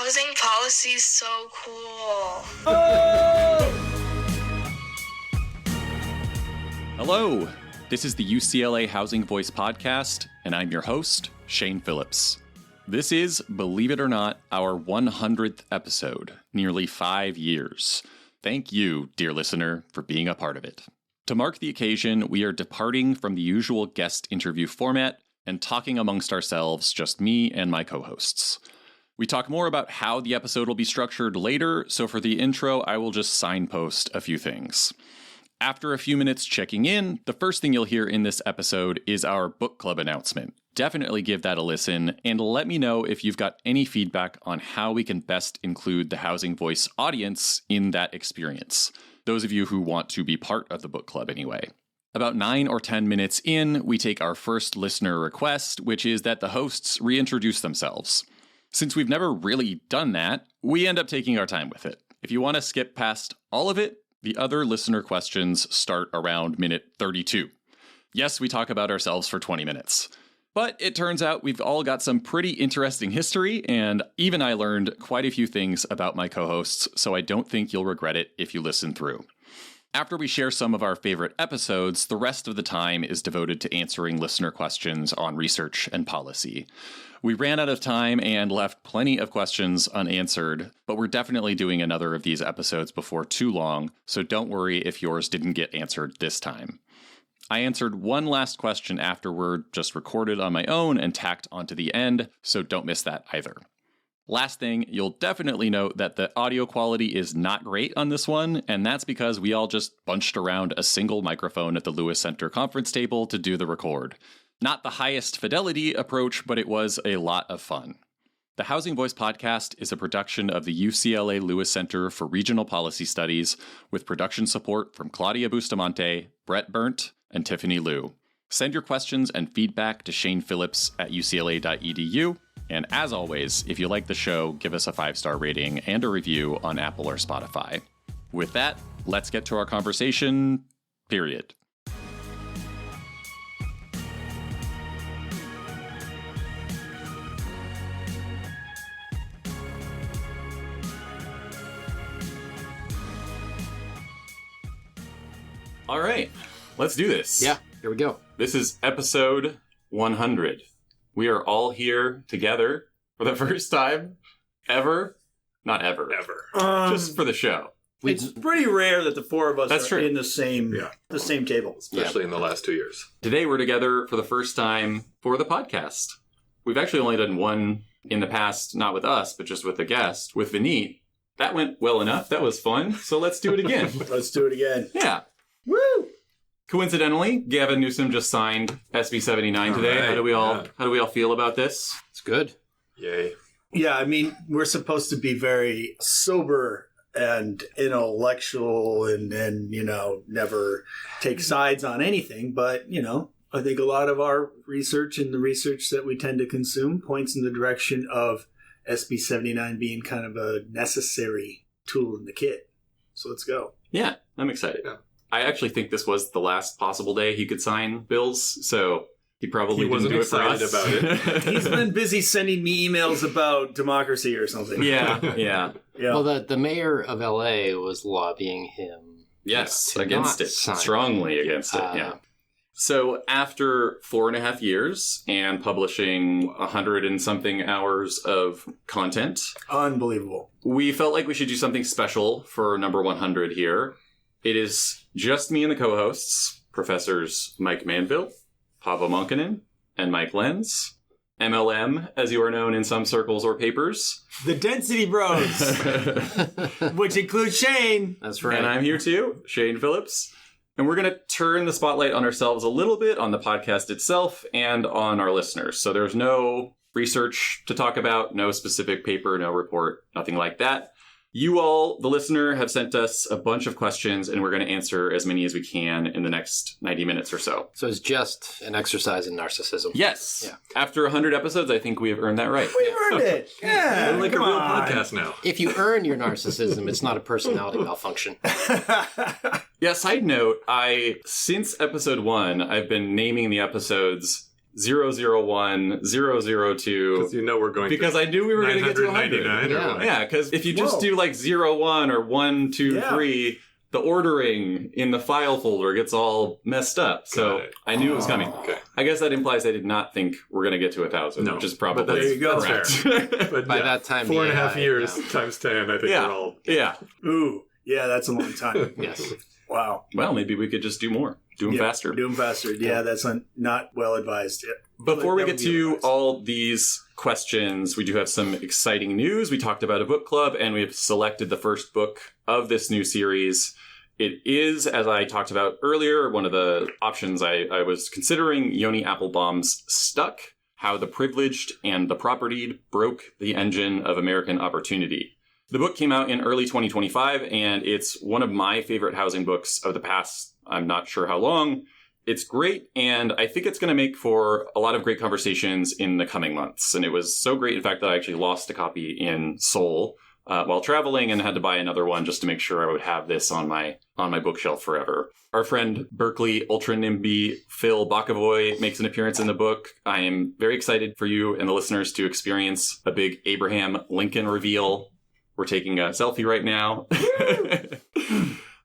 Housing policy is so cool. Hello, this is the UCLA Housing Voice podcast, and I'm your host, Shane Phillips. This is, believe it or not, our 100th episode, nearly 5 years. Thank you, dear listener, for being a part of it. To mark the occasion, we are departing from the usual guest interview format and talking amongst ourselves, just me and my co-hosts. We talk more about how the episode will be structured later, so for the intro, I will just signpost a few things. After a few minutes checking in, the first thing you'll hear in this episode is our book club announcement. Definitely give that a listen, and let me know if you've got any feedback on how we can best include the Housing Voice audience in that experience. Those of you who want to be part of the book club anyway. About 9 or 10 minutes in, we take our first listener request, which is that the hosts reintroduce themselves. Since we've never really done that, we end up taking our time with it. If you want to skip past all of it, the other listener questions start around minute 32. Yes, we talk about ourselves for 20 minutes. But it turns out we've all got some pretty interesting history, and even I learned quite a few things about my co-hosts, so I don't think you'll regret it if you listen through. After we share some of our favorite episodes, the rest of the time is devoted to answering listener questions on research and policy. We ran out of time and left plenty of questions unanswered, but we're definitely doing another of these episodes before too long, so don't worry if yours didn't get answered this time. I answered one last question afterward, just recorded on my own and tacked onto the end, so don't miss that either. Last thing, you'll definitely note that the audio quality is not great on this one, and that's because we all just bunched around a single microphone at the Lewis Center conference table to do the record. Not the highest fidelity approach, but it was a lot of fun. The Housing Voice podcast is a production of the UCLA Lewis Center for Regional Policy Studies, with production support from Claudia Bustamante, Brett Burnt, and Tiffany Liu. Send your questions and feedback to shanephillips@ucla.edu. And as always, if you like the show, give us a 5-star rating and a review on Apple or Spotify. With that, let's get to our conversation, period. All right, let's do this. Yeah, here we go. This is episode 100. We are all here together for the first time ever. Not ever. Ever. Just for the show. It's pretty rare that the four of us That's are true. in the same table. Especially in the last 2 years. Today we're together for the first time for the podcast. We've actually only done one in the past, not with us, but just with a guest, with Vineet. That went well enough. That was fun. So let's do it again. Let's do it again. Yeah. Woo! Coincidentally, Gavin Newsom just signed SB 79 today. right. How do we all feel about this? It's good. Yay. Yeah, I mean, we're supposed to be very sober and intellectual and never take sides on anything. But, I think a lot of our research and the research that we tend to consume points in the direction of SB 79 being kind of a necessary tool in the kit. So let's go. Yeah, I'm excited. Yeah. I actually think this was the last possible day he could sign bills, so he probably didn't wasn't do it for us. excited about it. He's been busy sending me emails about democracy or something. Yeah. Yeah. Well, the mayor of LA was lobbying him. Yes, to against not it. sign. Strongly against it, yeah. So after 4.5 years and publishing 100 and something hours of content, Unbelievable. we felt like we should do something special for number 100 here. It is just me and the co-hosts, Professors Mike Manville, Paavo Monkkonen, and Mike Lenz. MLM, as you are known in some circles or papers. The Density Bros, which includes Shane. That's right. And I'm here too, Shane Phillips. And we're going to turn the spotlight on ourselves a little bit, on the podcast itself, and on our listeners. So there's no research to talk about, no specific paper, no report, nothing like that. You all, the listener, have sent us a bunch of questions, and we're going to answer as many as we can in the next 90 minutes or so. So it's just an exercise in narcissism. Yes. Yeah. After 100 episodes, I think we have earned that right. We earned it. Yeah. We're like a come real on. podcast now. If you earn your narcissism, it's not a personality malfunction. Yeah, side note, since episode 1, I've been naming the episodes 001, 002. Because you know we're going Because to I knew we were going to get to 100. 999 or what? Yeah, because if you just Whoa. do like 01 or 1, 2, 3, the ordering in the file folder gets all messed up. So Got it. I knew it was coming. Okay. I guess that implies I did not think we're going to get to 1,000, No, which is probably but there you go. correct. But By that time, 4.5 yeah, years yeah. times 10, I think Yeah. we're all... Yeah. Ooh, yeah, that's a long time. Yes. Wow. Well, maybe we could just do more. Do them Yeah, faster. Do them faster. Yeah, that's not well advised. Yeah. Before we That get would be to advised. all these questions, we do have some exciting news. We talked about a book club, and we've selected the first book of this new series. It is, as I talked about earlier, one of the options I was considering, Yoni Applebaum's Stuck, How the Privileged and the Propertied Broke the Engine of American Opportunity. The book came out in early 2025, and it's one of my favorite housing books of the past, I'm not sure how long. It's great, and I think it's going to make for a lot of great conversations in the coming months. And it was so great, in fact, that I actually lost a copy in Seoul while traveling and had to buy another one just to make sure I would have this on my bookshelf forever. Our friend Berkeley Ultra NIMBY Phil Bakavoy makes an appearance in the book. I am very excited for you and the listeners to experience a big Abraham Lincoln reveal. We're taking a selfie right now.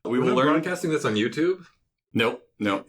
We We're will not learn. broadcasting this on YouTube? Nope. Good.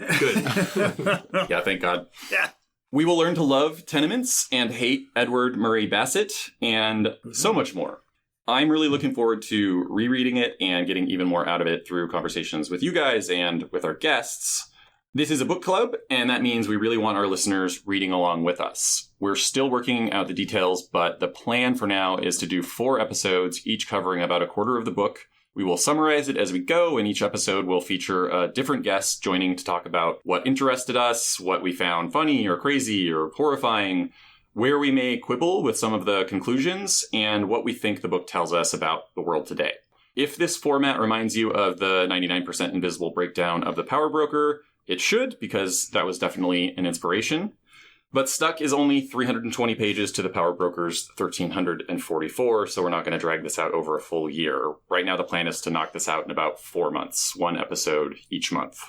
Yeah, thank God. Yeah. We will learn to love tenements and hate Edward Murray Bassett and so much more. I'm really looking forward to rereading it and getting even more out of it through conversations with you guys and with our guests. This is a book club, and that means we really want our listeners reading along with us. We're still working out the details, but the plan for now is to do 4 episodes, each covering about a quarter of the book. We will summarize it as we go, and each episode will feature a different guest joining to talk about what interested us, what we found funny or crazy or horrifying, where we may quibble with some of the conclusions, and what we think the book tells us about the world today. If this format reminds you of the 99% Invisible breakdown of The Power Broker, it should, because that was definitely an inspiration. But Stuck is only 320 pages to The Power Broker's 1,344, so we're not going to drag this out over a full year. Right now, the plan is to knock this out in about 4 months, 1 episode each month.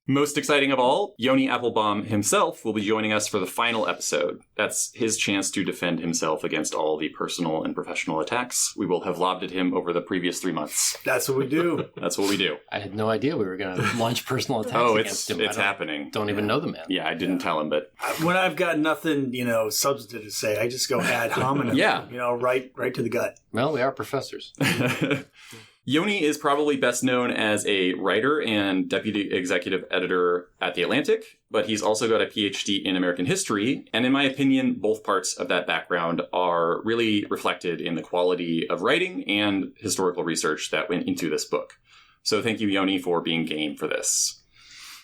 Most exciting of all, Yoni Applebaum himself will be joining us for the final episode. That's his chance to defend himself against all the personal and professional attacks we will have lobbed at him over the previous 3 months. That's what we do. That's what we do. I had no idea we were going to launch personal attacks Oh, against him. it's happening. Don't even know the man. Yeah, I didn't tell him, but When I've got nothing, substantive to say, I just go ad hominem. Yeah. Right to the gut. Well, we are professors. Yoni is probably best known as a writer and deputy executive editor at The Atlantic, but he's also got a PhD in American history, and in my opinion, both parts of that background are really reflected in the quality of writing and historical research that went into this book. So thank you, Yoni, for being game for this.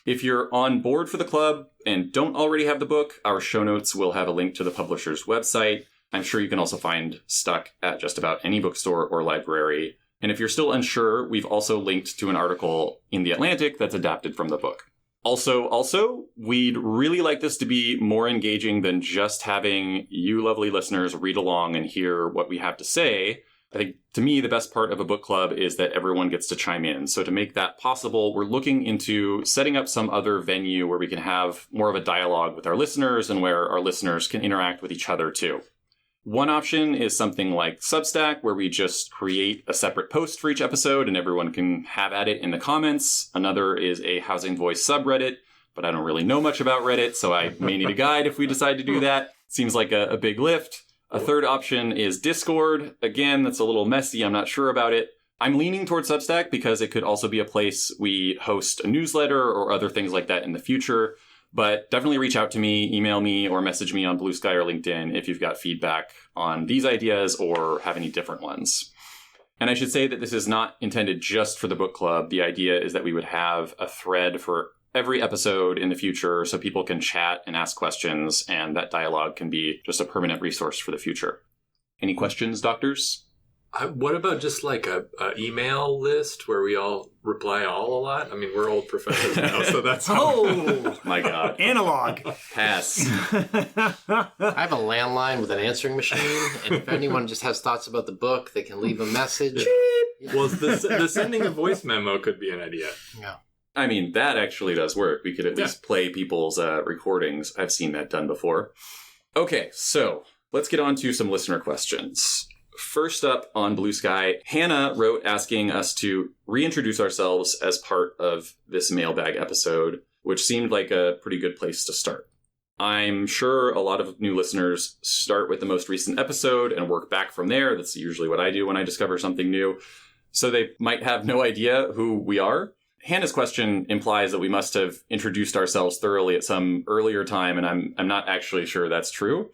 If you're on board for the club and don't already have the book, our show notes will have a link to the publisher's website. I'm sure you can also find Stuck at just about any bookstore or library. And if you're still unsure, we've also linked to an article in The Atlantic that's adapted from the book. Also, we'd really like this to be more engaging than just having you lovely listeners read along and hear what we have to say. I think, to me, the best part of a book club is that everyone gets to chime in. So to make that possible, we're looking into setting up some other venue where we can have more of a dialogue with our listeners and where our listeners can interact with each other too. One option is something like Substack, where we just create a separate post for each episode and everyone can have at it in the comments. Another is a Housing Voice subreddit, but I don't really know much about Reddit, so I may need a guide if we decide to do that. Seems like a big lift. A third option is Discord. Again, that's a little messy. I'm not sure about it. I'm leaning towards Substack because it could also be a place we host a newsletter or other things like that in the future. But definitely reach out to me, email me, or message me on Blue Sky or LinkedIn if you've got feedback on these ideas or have any different ones. And I should say that this is not intended just for the book club. The idea is that we would have a thread for every episode in the future so people can chat and ask questions, and that dialogue can be just a permanent resource for the future. Any questions, doctors? What about just like a email list where we all reply all a lot? I mean, we're old professors now, so that's Oh, My God. analog. Pass. I have a landline with an answering machine, and if anyone just has thoughts about the book, they can leave a message. Well, the sending a voice memo could be an idea. Yeah. I mean, that actually does work. We could at least play people's recordings. I've seen that done before. Okay, so let's get on to some listener questions. First up on Blue Sky, Hannah wrote asking us to reintroduce ourselves as part of this mailbag episode, which seemed like a pretty good place to start. I'm sure a lot of new listeners start with the most recent episode and work back from there. That's usually what I do when I discover something new. So they might have no idea who we are. Hannah's question implies that we must have introduced ourselves thoroughly at some earlier time, and I'm not actually sure that's true.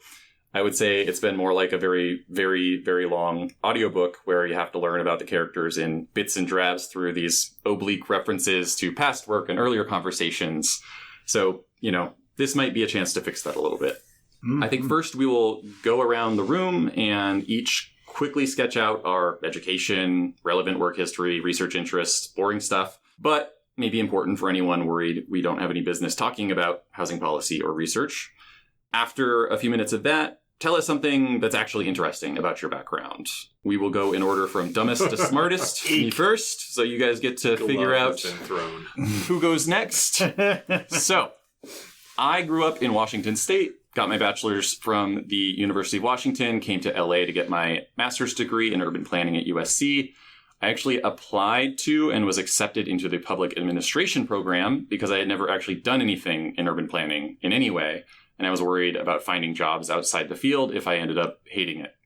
I would say it's been more like a very, very, very long audiobook where you have to learn about the characters in bits and drabs through these oblique references to past work and earlier conversations. So, this might be a chance to fix that a little bit. Mm-hmm. I think first we will go around the room and each quickly sketch out our education, relevant work history, research interests, boring stuff, but maybe important for anyone worried we don't have any business talking about housing policy or research. After a few minutes of that, tell us something that's actually interesting about your background. We will go in order from dumbest to smartest. Me first, so you guys get to figure out who goes next. So, I grew up in Washington State, got my bachelor's from the University of Washington, came to LA to get my master's degree in urban planning at USC. I actually applied to and was accepted into the public administration program because I had never actually done anything in urban planning in any way. And I was worried about finding jobs outside the field if I ended up hating it.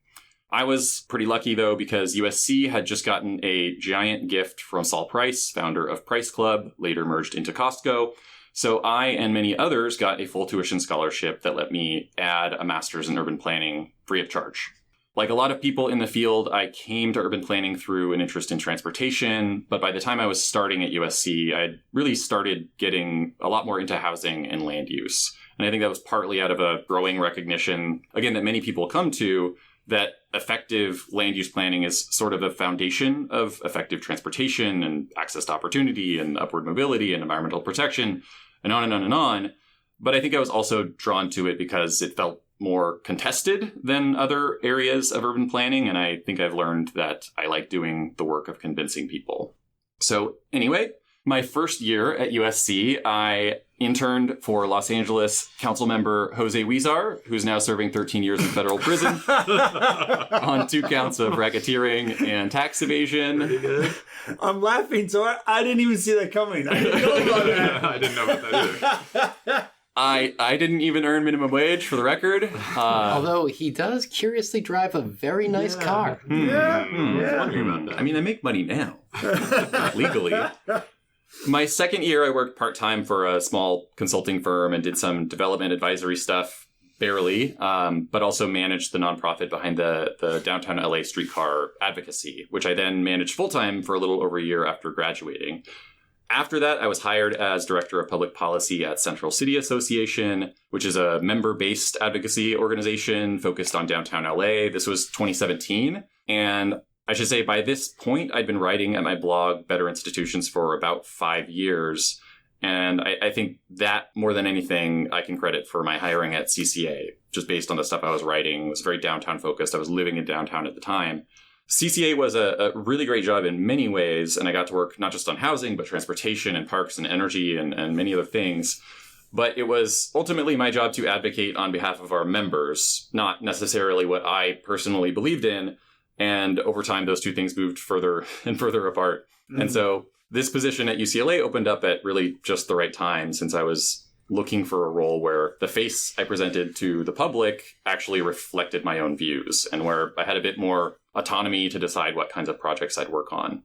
I was pretty lucky, though, because USC had just gotten a giant gift from Saul Price, founder of Price Club, later merged into Costco. So I and many others got a full tuition scholarship that let me add a master's in urban planning free of charge. Like a lot of people in the field, I came to urban planning through an interest in transportation, but by the time I was starting at USC, I'd really started getting a lot more into housing and land use. And I think that was partly out of a growing recognition, again, that many people come to, that effective land use planning is sort of a foundation of effective transportation and access to opportunity and upward mobility and environmental protection and on and on and on. But I think I was also drawn to it because it felt more contested than other areas of urban planning. And I think I've learned that I like doing the work of convincing people. So anyway, my first year at USC, I interned for Los Angeles council member Jose Huizar, who's now serving 13 years in federal prison on 2 counts of racketeering and tax evasion. Pretty good. I'm laughing, so I didn't even see that coming. I didn't know about that. I didn't know about that either. I didn't even earn minimum wage, for the record. Although he does curiously drive a very nice car. I was wondering about that. I mean, I make money now, not legally. My second year, I worked part-time for a small consulting firm and did some development advisory stuff, barely, but also managed the nonprofit behind the downtown LA streetcar advocacy, which I then managed full-time for a little over a year after graduating. After that, I was hired as Director of Public Policy at Central City Association, which is a member-based advocacy organization focused on downtown LA. This was 2017, and I should say by this point, I'd been writing at my blog, Better Institutions, for about 5 years. And I think that, more than anything, I can credit for my hiring at CCA, just based on the stuff I was writing. It was very downtown focused. I was living in downtown at the time. CCA was a really great job in many ways, and I got to work not just on housing, but transportation and parks and energy and many other things. But it was ultimately my job to advocate on behalf of our members, not necessarily what I personally believed in. And over time, those two things moved further and further apart. Mm-hmm. And so this position at UCLA opened up at really just the right time, since I was looking for a role where the face I presented to the public actually reflected my own views and where I had a bit more autonomy to decide what kinds of projects I'd work on.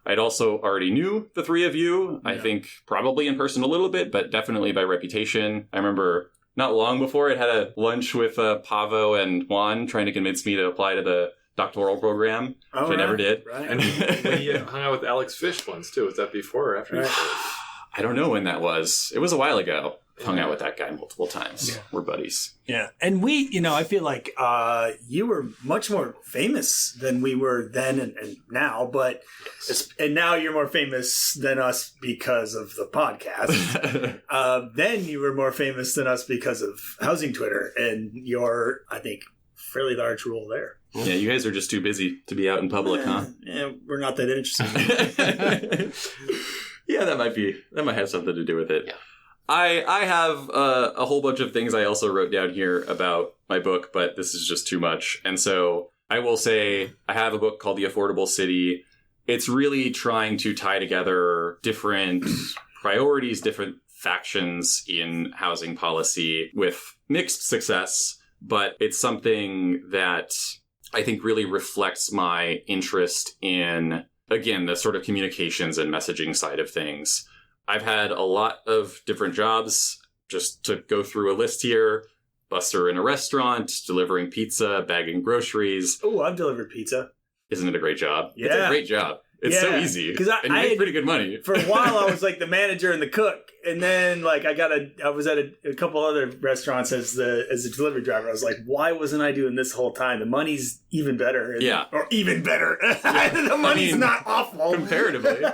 I'd also already knew the three of you, I think probably in person a little bit, but definitely by reputation. I remember not long before I'd had a lunch with Pavo and Juan trying to convince me to apply to the doctoral program, which I never did. Right. And we hung out with Alex Fish once, too. Was that before or after? Right. I don't know when that was. It was a while ago. Hung out with that guy multiple times. Yeah. We're buddies. Yeah. And we, I feel like you were much more famous than we were then and now, and now you're more famous than us because of the podcast. Then you were more famous than us because of Housing Twitter and your, I think, fairly large role there. Yeah, you guys are just too busy to be out in public, huh? Yeah, we're not that interested. Yeah, that might have something to do with it. Yeah. I have a whole bunch of things I also wrote down here about my book, but this is just too much. And so I will say I have a book called The Affordable City. It's really trying to tie together different priorities, different factions in housing policy with mixed success, but it's something that I think really reflects my interest in, again, the sort of communications and messaging side of things. I've had a lot of different jobs. Just to go through a list here: busser in a restaurant, delivering pizza, bagging groceries. Oh, I've delivered pizza. Isn't it a great job? Yeah. It's a great job. It's so Yeah. easy. 'Cause And you make pretty good money. For a while, I was like the manager and the cook, and then like I was at a couple other restaurants as a delivery driver. I was like, why wasn't I doing this whole time? The money's even better. Or even better. The money's not awful Comparatively.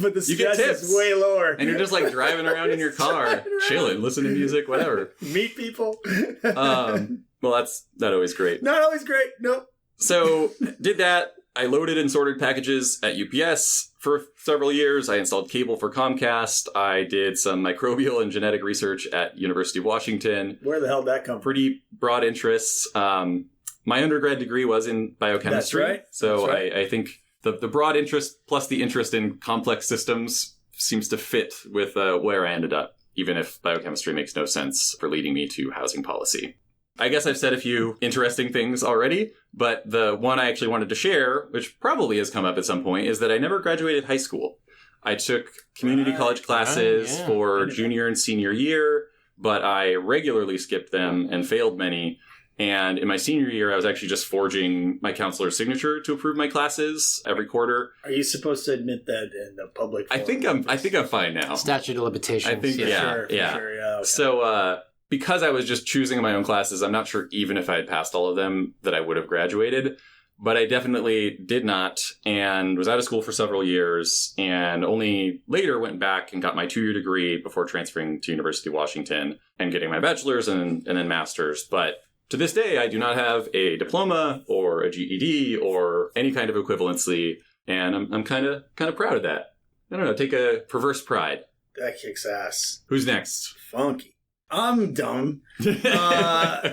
But the You get stress tips. is way lower. And you're just like driving around in your car, chilling, listening to music, whatever. Meet people. Well, that's not always great. Not always great. Nope. So, did that. I loaded and sorted packages at UPS for several years. I installed cable for Comcast. I did some microbial and genetic research at University of Washington. Where the hell did that come from? Pretty broad interests. My undergrad degree was in biochemistry. That's right. So That's right. I think the broad interest plus the interest in complex systems seems to fit with where I ended up, even if biochemistry makes no sense for leading me to housing policy. I guess I've said a few interesting things already, but the one I actually wanted to share, which probably has come up at some point, is that I never graduated high school. I took community college classes for junior and senior year, but I regularly skipped them and failed many. And in my senior year, I was actually just forging my counselor's signature to approve my classes every quarter. Are you supposed to admit that in the public I think I'm fine now. Statute of limitations. I think Sure, yeah. okay. So because I was just choosing my own classes, I'm not sure even if I had passed all of them that I would have graduated. But I definitely did not, and was out of school for several years, and only later went back and got my 2-year degree before transferring to University of Washington and getting my bachelor's and then master's. But to this day, I do not have a diploma or a GED or any kind of equivalency, and I'm kind of proud of that. I don't know, take a perverse pride. That kicks ass. Who's next? Funky. I'm dumb.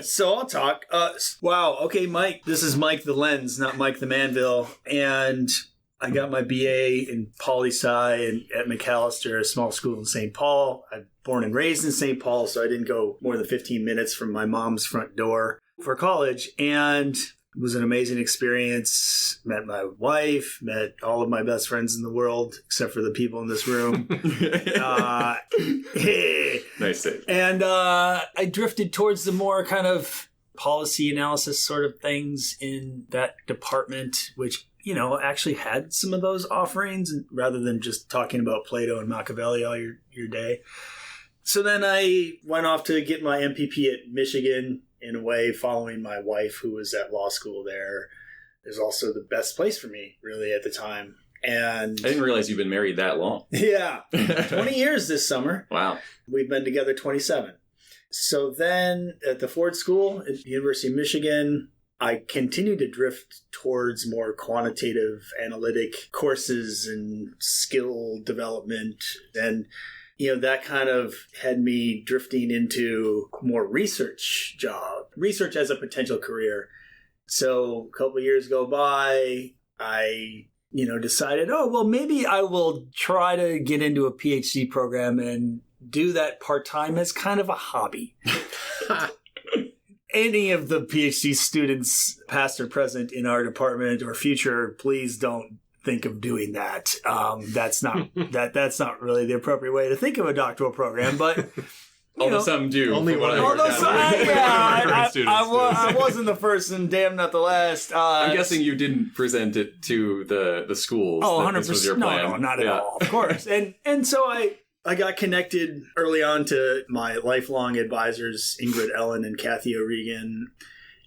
So I'll talk. Wow. Okay, Mike. This is Mike the Lens, not Mike the Manville. And I got my BA in poli-sci at McAllister, a small school in St. Paul. I'm born and raised in St. Paul, so I didn't go more than 15 minutes from my mom's front door for college. And it was an amazing experience. Met my wife, met all of my best friends in the world, except for the people in this room. Nice save. And I drifted towards the more kind of policy analysis sort of things in that department, which, you know, actually had some of those offerings rather than just talking about Plato and Machiavelli all your day. So then I went off to get my MPP at Michigan, in a way, following my wife, who was at law school there. It was also the best place for me, really, at the time. And I didn't realize you've been married that long. Yeah, 20 years this summer. Wow. We've been together 27. So then at the Ford School at the University of Michigan, I continued to drift towards more quantitative analytic courses and skill development. And, you know, that kind of had me drifting into more research as a potential career. So a couple of years go by, I decided, maybe I will try to get into a PhD program and do that part-time as kind of a hobby. Any of the PhD students, past or present in our department or future, please don't think of doing that. That's not really the appropriate way to think of a doctoral program, but Although some do. Only one. I wasn't the first and damn not the last. I'm guessing you didn't present it to the schools. Oh, 100%. This was your plan. No, not at all. Of course. And so I got connected early on to my lifelong advisors, Ingrid Ellen and Kathy O'Regan.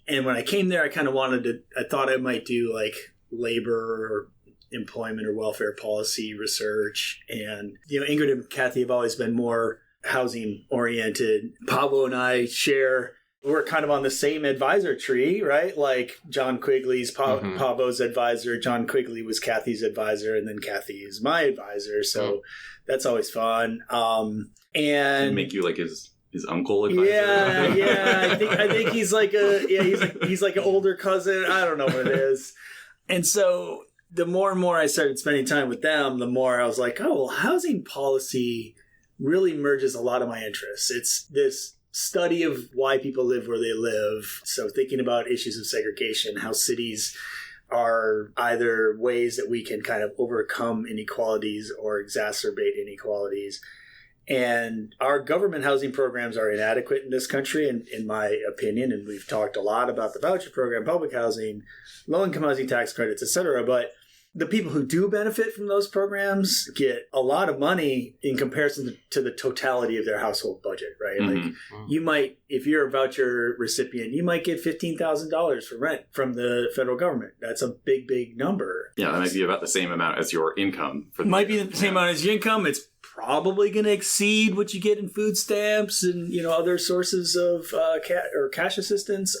And when I came there, I kind of I thought I might do like labor or employment or welfare policy research. And, Ingrid and Kathy have always been more housing oriented. Pablo and I share we're kind of on the same advisor tree, right? Like John Quigley's Pavo's advisor. John Quigley was Kathy's advisor, and then Kathy is my advisor. So that's always fun. And make you like his uncle advisor. Yeah. I think he's like he's like an older cousin. I don't know what it is. And so the more and more I started spending time with them, the more I was like, oh, well, housing policy really merges a lot of my interests. It's this study of why people live where they live. So thinking about issues of segregation, how cities are either ways that we can kind of overcome inequalities or exacerbate inequalities. And our government housing programs are inadequate in this country, in my opinion. And we've talked a lot about the voucher program, public housing, low-income housing tax credits, et cetera. But the people who do benefit from those programs get a lot of money in comparison to the totality of their household budget, right? Like you might, if you're a voucher recipient, you might get $15,000 for rent from the federal government. That's a big, big number. Yeah, that might be about the same amount as your income. Might be the same amount as your income. It's probably going to exceed what you get in food stamps and, other sources of cash assistance.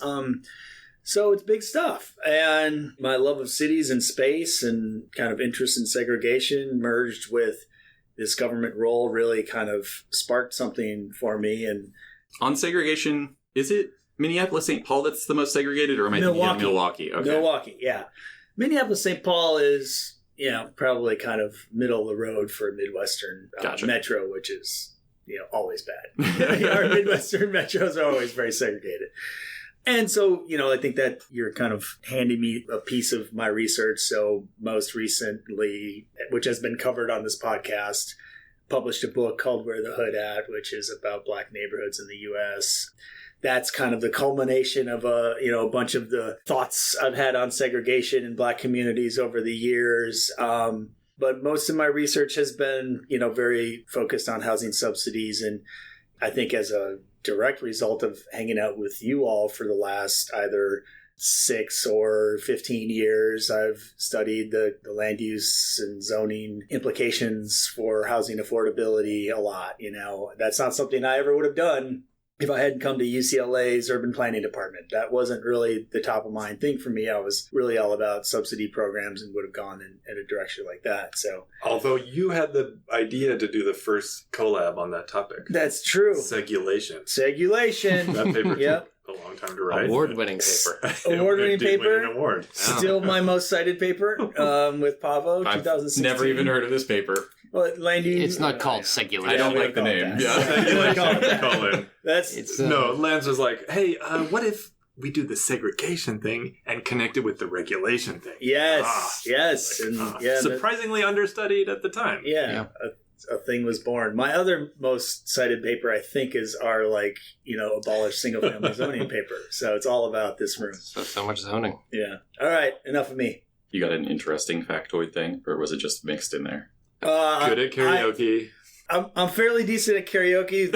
So it's big stuff. And my love of cities and space and kind of interest in segregation merged with this government role really kind of sparked something for me. And on segregation, is it Minneapolis, St. Paul that's the most segregated, or am I thinking of Milwaukee? Okay. Milwaukee, yeah. Minneapolis, St. Paul is, probably kind of middle of the road for a Midwestern metro, which is, always bad. Our Midwestern metros are always very segregated. And so, I think that you're kind of handing me a piece of my research. So most recently, which has been covered on this podcast, published a book called Where the Hood At, which is about Black neighborhoods in the U.S. That's kind of the culmination of a bunch of the thoughts I've had on segregation in Black communities over the years. But most of my research has been, very focused on housing subsidies. And I think as a direct result of hanging out with you all for the last either 6 or 15 years, I've studied the land use and zoning implications for housing affordability a lot. That's not something I ever would have done if I hadn't come to UCLA's urban planning department. That wasn't really the top of mind thing for me. I was really all about subsidy programs and would have gone in a direction like that. So, although you had the idea to do the first collab on that topic. That's true. Segulation. That paper yep. took a long time to write. Award-winning paper. Award-winning paper. Win an award. Still my most cited paper with Pavo, 2016. Never even heard of this paper. Well, it's not called segulation. I don't like the name. Segulation. Yeah. Lance was like, hey, what if we do the segregation thing and connect it with the regulation thing? Yes. Surprisingly understudied at the time. Yeah. A thing was born. My other most cited paper, I think, is our abolish single-family zoning paper. So it's all about this room. So much zoning. Yeah. All right. Enough of me. You got an interesting factoid thing, or was it just mixed in there? Good at karaoke. I'm fairly decent at karaoke.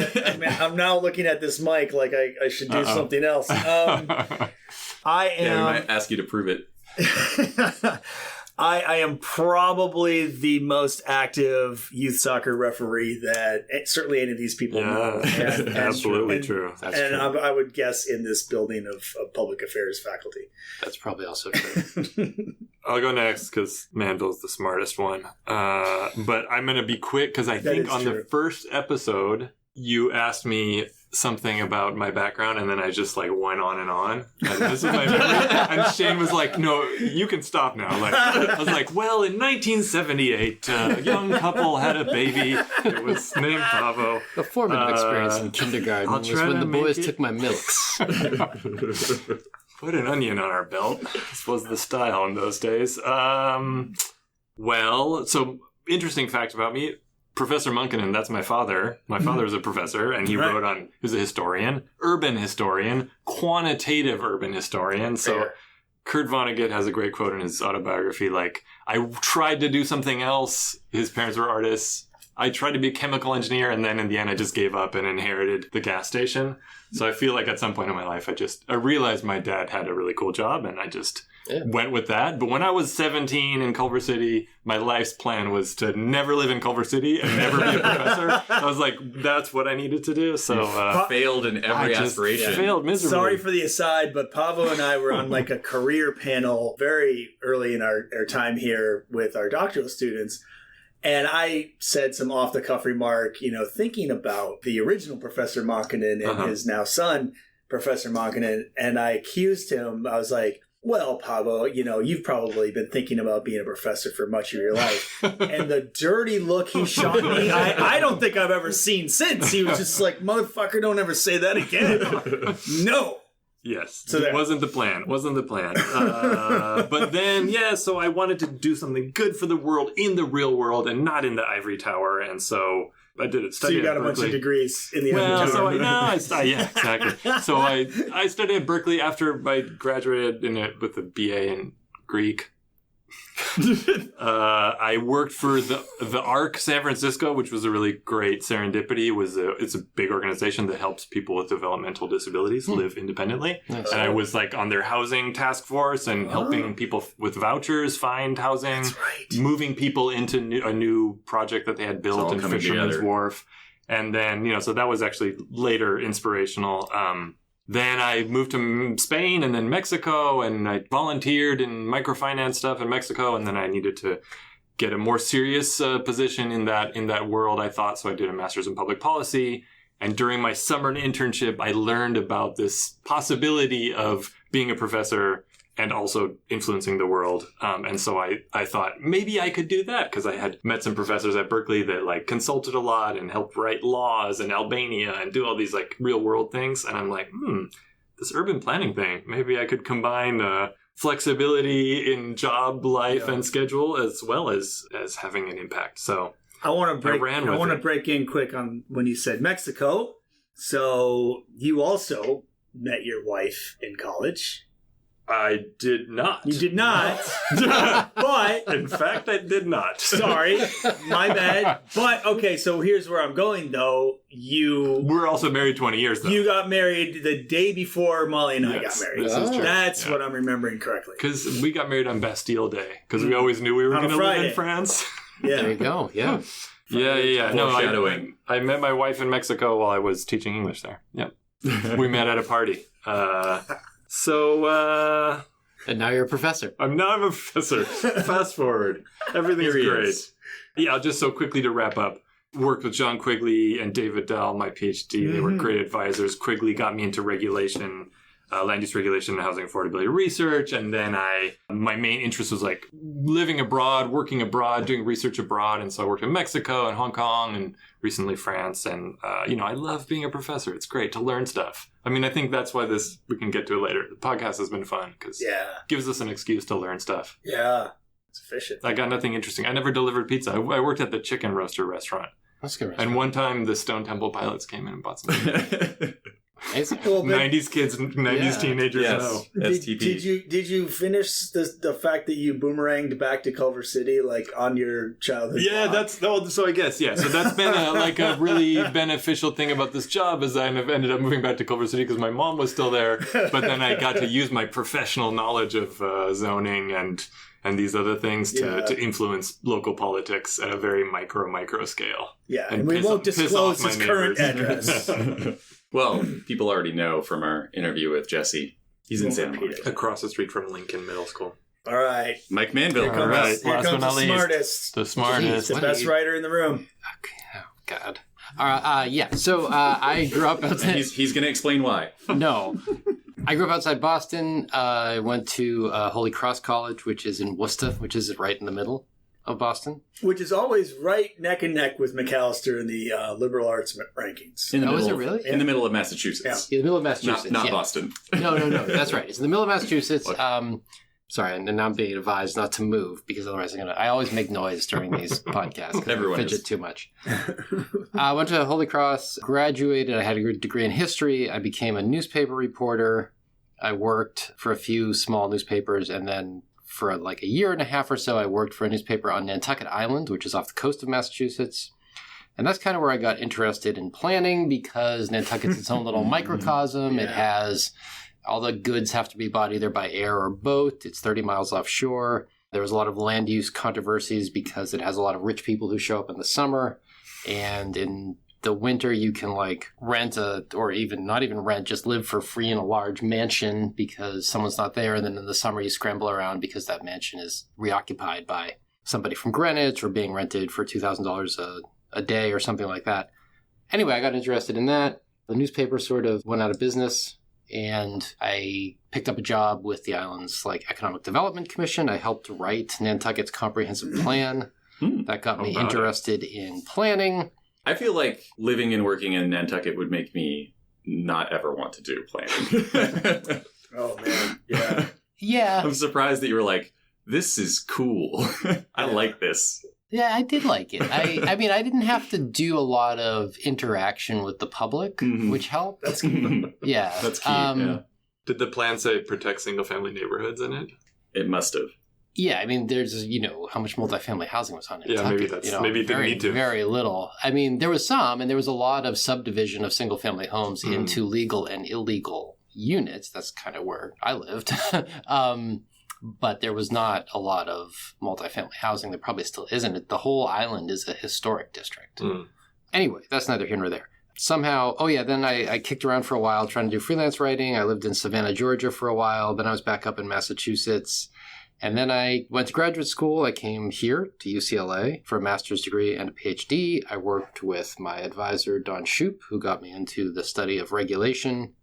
I'm now looking at this mic like I should do something else. I am. Yeah, we might ask you to prove it. I am probably the most active youth soccer referee that certainly any of these people know. Absolutely true. That's true. I would guess in this building of public affairs faculty. That's probably also true. I'll go next because Manville's the smartest one. But I'm going to be quick because I think on the first episode, you asked me something about my background and then I just went on and on. And this is my memory. And Shane was like, no, you can stop now. I was like, well, in 1978, a young couple had a baby. It was named Pavo. The formative experience in kindergarten was when the boys took my milks. Put an onion on our belt. This was the style in those days. So interesting fact about me. Professor Munkinen, that's my father. My father is a professor, and he wrote on, he was a historian, urban historian, quantitative urban historian. So Kurt Vonnegut has a great quote in his autobiography, I tried to do something else. His parents were artists. I tried to be a chemical engineer, and then in the end, I just gave up and inherited the gas station. So I feel like at some point in my life, I realized my dad had a really cool job, and I just went with that. But when I was 17 in Culver City, my life's plan was to never live in Culver City and never be a professor. I was like, that's what I needed to do. So failed in every aspiration. Failed miserably. Sorry for the aside, but Pablo and I were on like a career panel very early in our time here with our doctoral students. And I said some off-the-cuff remark, thinking about the original Professor Makinen and his now son, Professor Makinen. And I accused him. I was like, well, Pablo, you've probably been thinking about being a professor for much of your life. And the dirty look he shot me, I don't think I've ever seen since. He was just like, motherfucker, don't ever say that again. No. Yes. So it wasn't the plan. But then, so I wanted to do something good for the world in the real world and not in the ivory tower. And so I did it. So you got a bunch of degrees in the ivory tower. Exactly. So I studied at Berkeley after I graduated with a BA in Greek. I worked for the ARC San Francisco, which was a really great serendipity. It's a big organization that helps people with developmental disabilities live independently. Nice. And I was like on their housing task force and helping people with vouchers find housing, moving people into a new project that they had built in Fisherman's Wharf. And then, so that was actually later inspirational. Then I moved to Spain and then Mexico, and I volunteered in microfinance stuff in Mexico, and then I needed to get a more serious position in that world, I thought, so I did a master's in public policy. And during my summer internship, I learned about this possibility of being a professor and also influencing the world. And so I thought maybe I could do that because I had met some professors at Berkeley that like consulted a lot and helped write laws in Albania and do all these like real world things. And I'm like, this urban planning thing, maybe I could combine flexibility in job life and schedule as well as having an impact. So I want to break in quick on when you said Mexico. So you also met your wife in college. I did not. You did not. But in fact, I did not. Sorry, my bad. But okay, so here's where I'm going though. We're also married 20 years though. You got married the day before Molly and I got married. This is true. That's what I'm remembering correctly. Because we got married on Bastille Day. Because we always knew we were going to live in France. Yeah. There you go. Yeah. Yeah. Foreshadowing. I met my wife in Mexico while I was teaching English there. Yep. We met at a party. And now you're a professor. I'm a professor. Fast forward. Everything's great. Yeah, just so quickly to wrap up. Worked with John Quigley and David Dell, my PhD. They were great advisors. Quigley got me into regulation, land use regulation and housing affordability research. And then my main interest was like living abroad, working abroad, doing research abroad. And so I worked in Mexico and Hong Kong and recently France. And, I love being a professor. It's great to learn stuff. I mean, I think that's why we can get to it later. The podcast has been fun because it gives us an excuse to learn stuff. Yeah. It's efficient. I got nothing interesting. I never delivered pizza. I worked at the Chicken Roaster restaurant. That's good. And one time the Stone Temple Pilots came in and bought some. 90s kids, 90s teenagers know. STP. Did you finish the fact that you boomeranged back to Culver City like on your childhood? Yeah, so I guess, So that's been a really beneficial thing about this job is I ended up moving back to Culver City because my mom was still there. But then I got to use my professional knowledge of zoning and these other things to influence local politics at a very micro scale. Yeah, and we won't disclose his current address. Well, people already know from our interview with Jesse. He's in Santa Monica. Across the street from Lincoln Middle School. All right. Mike Manville. Here comes the smartest. The smartest. The best writer in the room. Okay. Oh, God. Yeah. So I grew up outside. He's going to explain why. No. I grew up outside Boston. I went to Holy Cross College, which is in Worcester, which is right in the middle of Boston. Which is always right neck and neck with Macalester in the liberal arts rankings. Is it really? In the middle of Massachusetts. Yeah, in the middle of Massachusetts. Not Boston. No. That's right. It's in the middle of Massachusetts. Sorry, and now I'm being advised not to move because otherwise I always make noise during these podcasts because I fidget too much. I went to Holy Cross, graduated. I had a degree in history. I became a newspaper reporter. I worked for a few small newspapers, and then for like a year and a half or so, I worked for a newspaper on Nantucket Island, which is off the coast of Massachusetts. And that's kind of where I got interested in planning because Nantucket's its own little microcosm. Yeah. It has All the goods have to be bought either by air or boat. It's 30 miles offshore. There was a lot of land use controversies because it has a lot of rich people who show up in the summer. And in the winter, you can rent or even not even rent, just live for free in a large mansion because someone's not there. And then in the summer, you scramble around because that mansion is reoccupied by somebody from Greenwich or being rented for $2,000 a day or something like that. Anyway, I got interested in that. The newspaper sort of went out of business. And I picked up a job with the island's Economic Development Commission. I helped write Nantucket's comprehensive plan. That got me interested in planning. I feel like living and working in Nantucket would make me not ever want to do planning. Oh, man. Yeah. Yeah. I'm surprised that you were like, this is cool. I like this. Yeah, I did like it. I mean, I didn't have to do a lot of interaction with the public, which helped. That's key. Yeah. That's key, yeah. Did the plan say protect single-family neighborhoods in it? It must have. Yeah, I mean, there's, how much multifamily housing was on it. Yeah, maybe maybe it didn't need to. Very little. I mean, there was some, and there was a lot of subdivision of single-family homes into legal and illegal units. That's kind of where I lived. But there was not a lot of multifamily housing. There probably still isn't. The whole island is a historic district. Anyway, that's neither here nor there. Somehow, then I kicked around for a while trying to do freelance writing. I lived in Savannah, Georgia for a while. Then I was back up in Massachusetts. And then I went to graduate school. I came here to UCLA for a master's degree and a PhD. I worked with my advisor, Don Shoup, who got me into the study of regulation.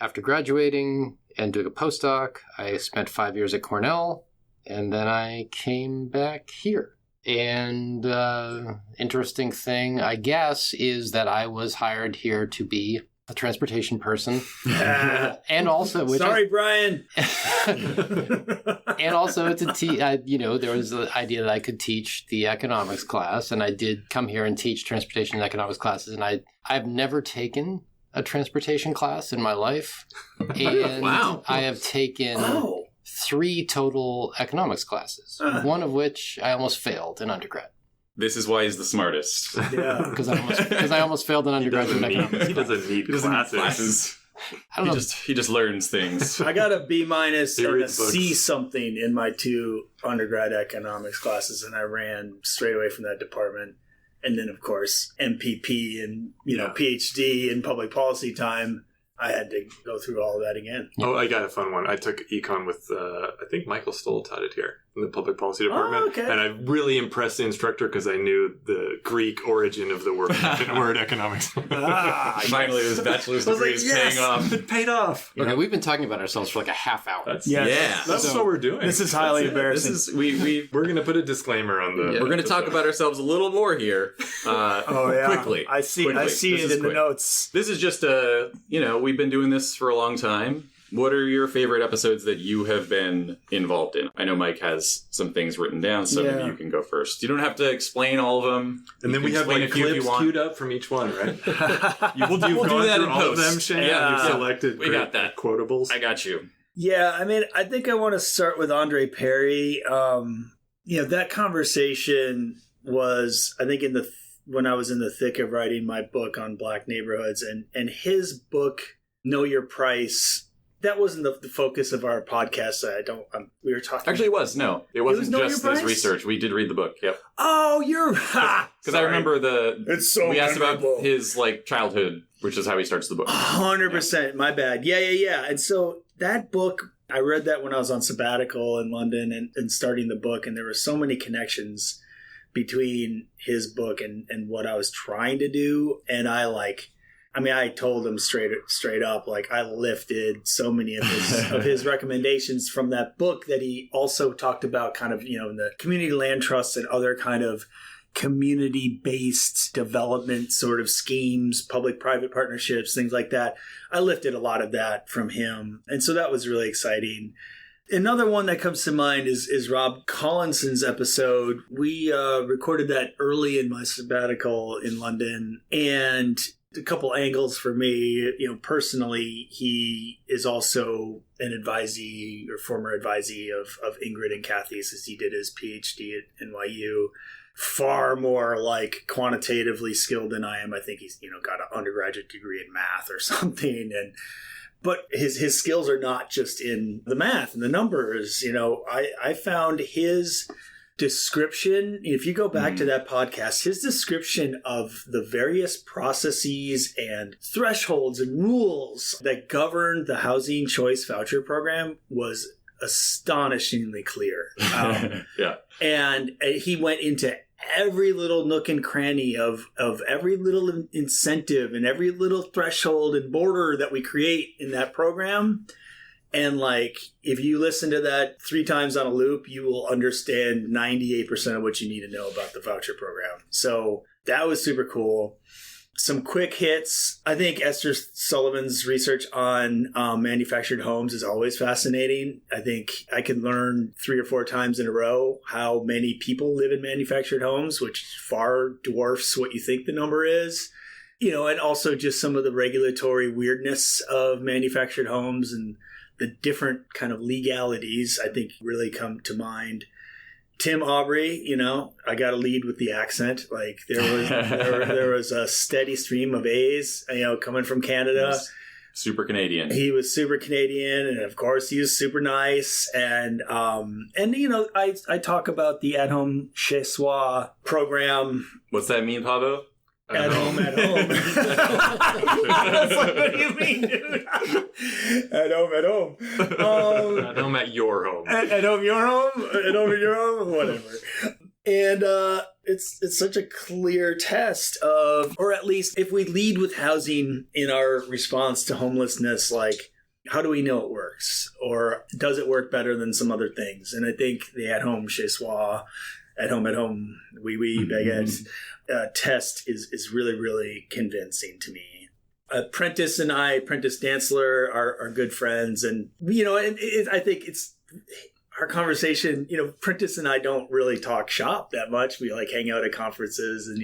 After graduating and doing a postdoc, I spent 5 years at Cornell, and then I came back here. And interesting thing, I guess, is that I was hired here to be a transportation person. And also... Brian! And also to teach, there was the idea that I could teach the economics class, and I did come here and teach transportation and economics classes, and I've never taken a transportation class in my life. And Wow. I have taken 3 total economics classes, one of which I almost failed in undergrad. This is why he's the smartest. Yeah. Because I almost failed in undergraduate economics. He doesn't need classes. I don't know. He just learns things. I got a B- and a reads books. C something in my 2 undergrad economics classes, and I ran straight away from that department. And then, of course, MPP and, PhD in public policy time, I had to go through all of that again. Oh, I got a fun one. I took econ with, I think Michael Stoll taught it here in the public policy department. Oh, okay. And I really impressed the instructor because I knew the Greek origin of the word economics. Finally, his bachelor's degree is paying off. It paid off. We've been talking about ourselves for a half hour. That's So, what we're doing. This is highly embarrassing. We're going to put a disclaimer on the... we're going to talk about ourselves a little more here. Quickly. I see it in the notes. This is just we've been doing this for a long time. What are your favorite episodes that you have been involved in? I know Mike has some things written down, so maybe you can go first. You don't have to explain all of them. And then we have a few if you clips want. queued up from each one, right? We'll do that in all post. of them, Shane. Yeah, You've selected we got that. Quotables. I got you. Yeah, I mean, I think I want to start with Andre Perry. That conversation was, I think, when I was in the thick of writing my book on Black neighborhoods, and his book, Know Your Price. That wasn't the focus of our podcast. We were talking. Actually, it was. No, it wasn't Know just Your this Price? research. We did read the book. Yep. Oh, you're because I remember It's so we asked memorable. about his childhood, which is how he starts the book. 100%. My bad. Yeah. And so that book, I read that when I was on sabbatical in London and starting the book, and there were so many connections between his book and what I was trying to do, and I told him straight up, I lifted so many of his recommendations from that book that he also talked about kind of, in the community land trusts and other kind of community-based development sort of schemes, public-private partnerships, things like that. I lifted a lot of that from him. And so that was really exciting. Another one that comes to mind is Rob Collinson's episode. We recorded that early in my sabbatical in London, and a couple angles for me. Personally, he is also an advisee or former advisee of Ingrid and Kathy's as he did his PhD at NYU. Far more quantitatively skilled than I am. I think he's, got an undergraduate degree in math or something. But his skills are not just in the math and the numbers. I found his description, if you go back to that podcast, his description of the various processes and thresholds and rules that govern the housing choice voucher program was astonishingly clear. Yeah. And he went into every little nook and cranny of every little incentive and every little threshold and border that we create in that program. And if you listen to that 3 times on a loop, you will understand 98% of what you need to know about the voucher program. So that was super cool. Some quick hits. I think Esther Sullivan's research on manufactured homes is always fascinating. I think I can learn 3 or 4 times in a row how many people live in manufactured homes, which far dwarfs what you think the number is. And also just some of the regulatory weirdness of manufactured homes and the different kind of legalities, I think, really come to mind. Tim Aubrey, I got to lead with the accent. There was a steady stream of A's, coming from Canada. Super Canadian. He was super Canadian, and of course, he was super nice. And I talk about the At Home Chez Soi program. What's that mean, Pavo? At home. I was like, what do you mean, dude? At home. At home at your home. At home, your home? At home, your home? Whatever. And it's such a clear test of, or at least if we lead with housing in our response to homelessness, how do we know it works? Or does it work better than some other things? And I think the At Home Chez Soi, At Home, oui, baguette, test is really, really convincing to me. Prentice Dantzler are good friends. And, I think it's our conversation, Prentice and I don't really talk shop that much. We hang out at conferences and,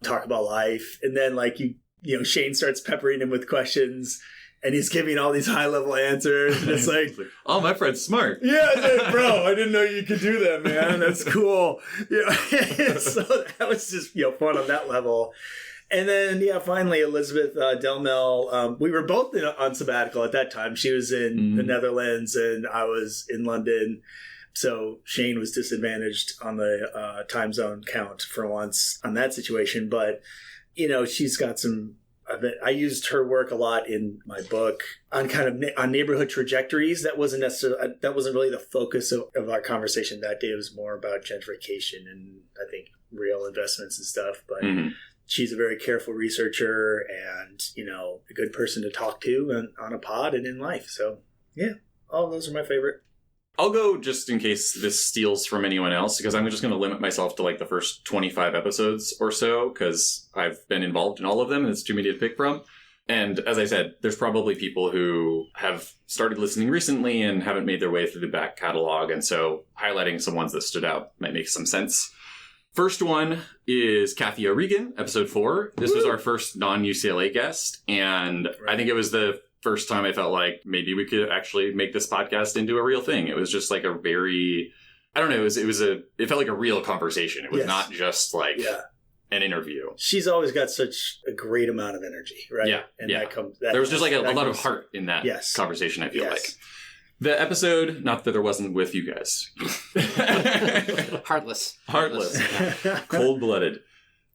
talk about life. And then Shane starts peppering him with questions. And he's giving all these high-level answers. And it's like, oh, my friend's smart. Yeah, it's like, bro, I didn't know you could do that, man. That's cool. So that was just, fun on that level. And then, finally, Elizabeth Delmel. We were both on sabbatical at that time. She was in the Netherlands, and I was in London. So Shane was disadvantaged on the time zone count for once on that situation. But, she's got some... I used her work a lot in my book on on neighborhood trajectories. That wasn't really the focus of our conversation that day. It was more about gentrification and I think real investments and stuff. But she's a very careful researcher and, a good person to talk to on a pod and in life. So yeah, all of those are my favorite. I'll go just in case this steals from anyone else, because I'm just going to limit myself to the first 25 episodes or so, because I've been involved in all of them and it's too many to pick from. And as I said, there's probably people who have started listening recently and haven't made their way through the back catalog. And so highlighting some ones that stood out might make some sense. First one is Kathy O'Regan, episode 4. This was our first non-UCLA guest. And I think it was the first time I felt like maybe we could actually make this podcast into a real thing. It was just a very, I don't know, it felt like a real conversation. It was not just an interview. She's always got such a great amount of energy, right? Yeah. And there was just a lot of heart in that conversation, I feel like. The episode, not that there wasn't with you guys. Heartless. Cold-blooded.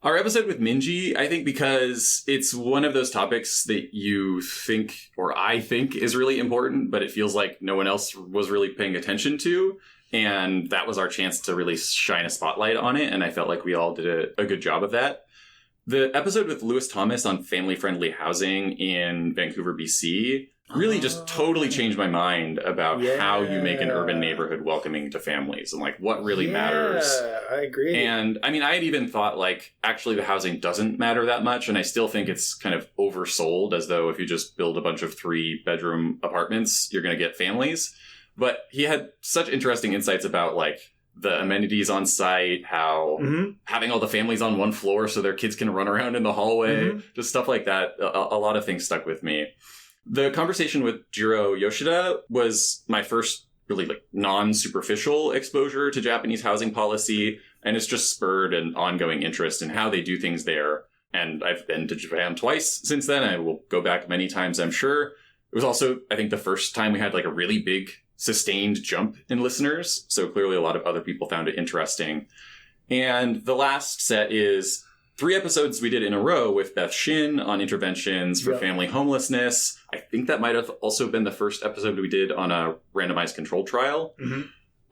Our episode with Minji, I think because it's one of those topics that you think, or I think, is really important, but it feels like no one else was really paying attention to. And that was our chance to really shine a spotlight on it. And I felt like we all did a good job of that. The episode with Lewis Thomas on family-friendly housing in Vancouver, BC, really just totally changed my mind about how you make an urban neighborhood welcoming to families and what really matters. I agree. And I mean, I had even thought actually the housing doesn't matter that much. And I still think it's kind of oversold, as though if you just build a bunch of 3-bedroom apartments, you're going to get families. But he had such interesting insights about the amenities on site, how having all the families on one floor so their kids can run around in the hallway, just stuff like that. A lot of things stuck with me. The conversation with Jiro Yoshida was my first really non-superficial exposure to Japanese housing policy, and it's just spurred an ongoing interest in how they do things there. And I've been to Japan twice since then. I will go back many times, I'm sure. It was also, I think, the first time we had like a really big sustained jump in listeners. So clearly a lot of other people found it interesting. And the last set is 3 episodes we did in a row with Beth Shin on interventions for family homelessness. I think that might have also been the first episode we did on a randomized controlled trial. Mm-hmm.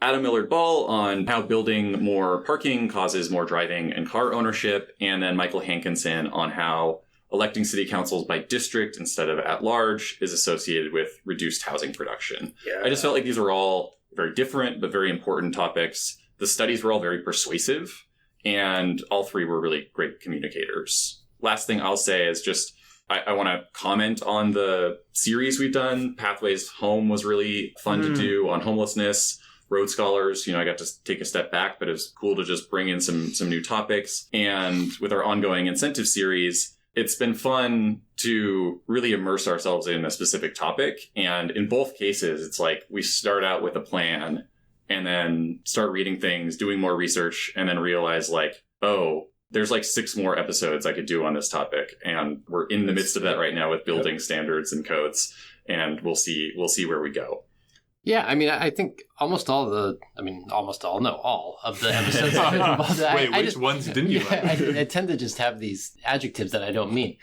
Adam Millard-Ball on how building more parking causes more driving and car ownership. And then Michael Hankinson on how electing city councils by district instead of at large is associated with reduced housing production. Yeah. I just felt like these were all very different, but very important topics. The studies were all very persuasive, and all 3 were really great communicators. Last thing I'll say is just, I want to comment on the series we've done. Pathways Home was really fun to do on homelessness. Road Scholars, I got to take a step back, but it was cool to just bring in some new topics. And with our ongoing incentive series, it's been fun to really immerse ourselves in a specific topic. And in both cases, it's like we start out with a plan and then start reading things, doing more research, and then realize like, oh, there's like 6 more episodes I could do on this topic. And we're in the midst of that right now with building standards and codes. And we'll see where we go. Yeah, I mean, I think all of the episodes I've been involved in. Wait, which ones didn't you like? I tend to just have these adjectives that I don't mean.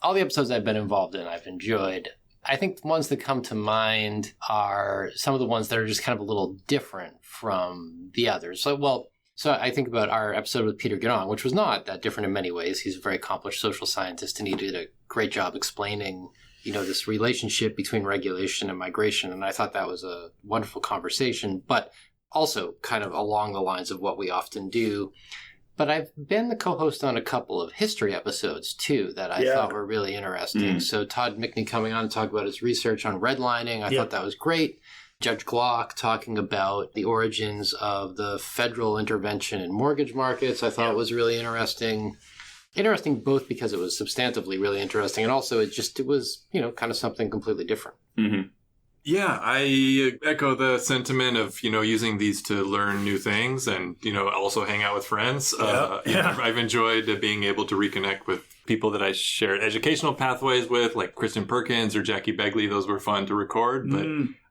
All the episodes I've been involved in, I've enjoyed. I think the ones that come to mind are some of the ones that are just kind of a little different from the others. So I think about our episode with Peter Guénon, which was not that different in many ways. He's a very accomplished social scientist, and he did a great job explaining this relationship between regulation and migration. And I thought that was a wonderful conversation, but also kind of along the lines of what we often do. But I've been the co-host on a couple of history episodes, too, that I thought were really interesting. So Todd Mickney coming on to talk about his research on redlining, I thought that was great. Judge Glock talking about the origins of the federal intervention in mortgage markets, I thought was really interesting. Interesting both because it was substantively really interesting, and also it was, kind of something completely different. Mm-hmm. Yeah, I echo the sentiment of, using these to learn new things and, also hang out with friends. I've enjoyed being able to reconnect with people that I shared educational pathways with, like Kristen Perkins or Jackie Begley. Those were fun to record. But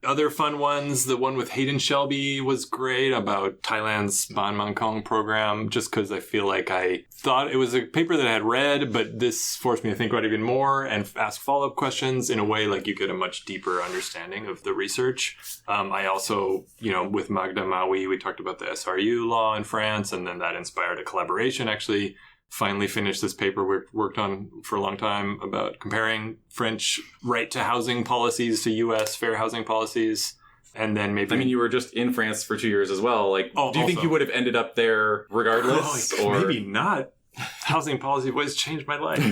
other fun ones, the one with Hayden Shelby was great about Thailand's Ban Mang Kong program, just because I feel like I thought it was a paper that I had read, but this forced me to think about it even more and ask follow-up questions in a way like you get a much deeper understanding of the research. I also, with Magda Maui, we talked about the SRU law in France, and then that inspired a collaboration actually. Finally finished this paper we worked on for a long time about comparing French right to housing policies to U.S. fair housing policies. And then maybe... I mean, you were just in France for 2 years as well. Like, do you think you would have ended up there regardless? Or maybe not. Housing policy voice changed my life.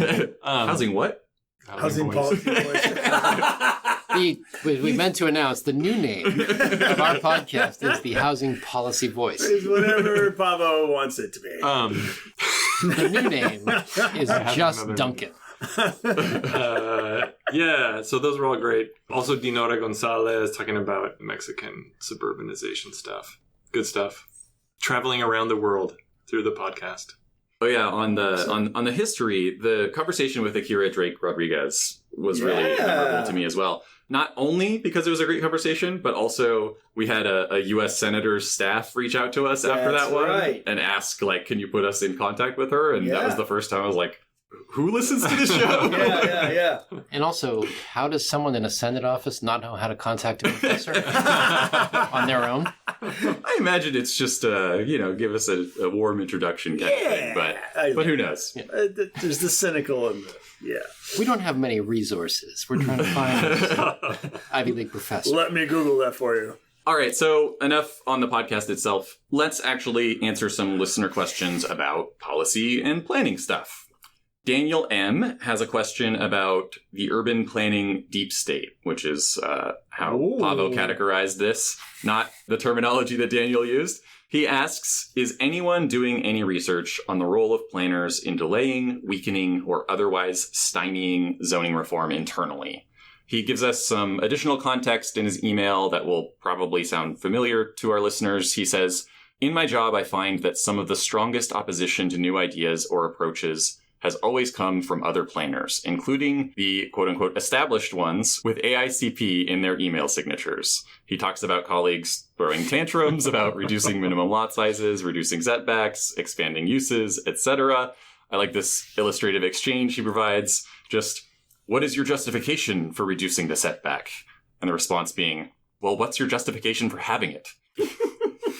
Housing what? Housing policy voice. We meant to announce the new name of our podcast is the Housing Policy Voice. It's whatever Pavo wants it to be. The new name is just Duncan. So those were all great. Also, Dinora Gonzalez talking about Mexican suburbanization stuff. Good stuff. Traveling around the world through the podcast. Oh yeah, on the history, the conversation with Akira Drake Rodriguez was really memorable to me as well. Not only because it was a great conversation, but also we had a U.S. Senator's staff reach out to us after that one and ask, like, can you put us in contact with her? And that was the first time I was like, who listens to this show? Yeah. And also, how does someone in a Senate office not know how to contact a professor on their own? I imagine it's just, give us a warm introduction kind of thing. But who knows? Yeah. There's the cynical and We don't have many resources. We're trying to find Ivy League professor. Let me Google that for you. All right, so enough on the podcast itself. Let's actually answer some listener questions about policy and planning stuff. Daniel M. has a question about the urban planning deep state, which is how Pavo categorized this, not the terminology that Daniel used. He asks, is anyone doing any research on the role of planners in delaying, weakening, or otherwise stymieing zoning reform internally? He gives us some additional context in his email that will probably sound familiar to our listeners. He says, in my job, I find that some of the strongest opposition to new ideas or approaches has always come from other planners, including the quote-unquote established ones with AICP in their email signatures. He talks about colleagues throwing tantrums about reducing minimum lot sizes, reducing setbacks, expanding uses, etc. I like this illustrative exchange he provides. Just, what is your justification for reducing the setback? And the response being, well, what's your justification for having it?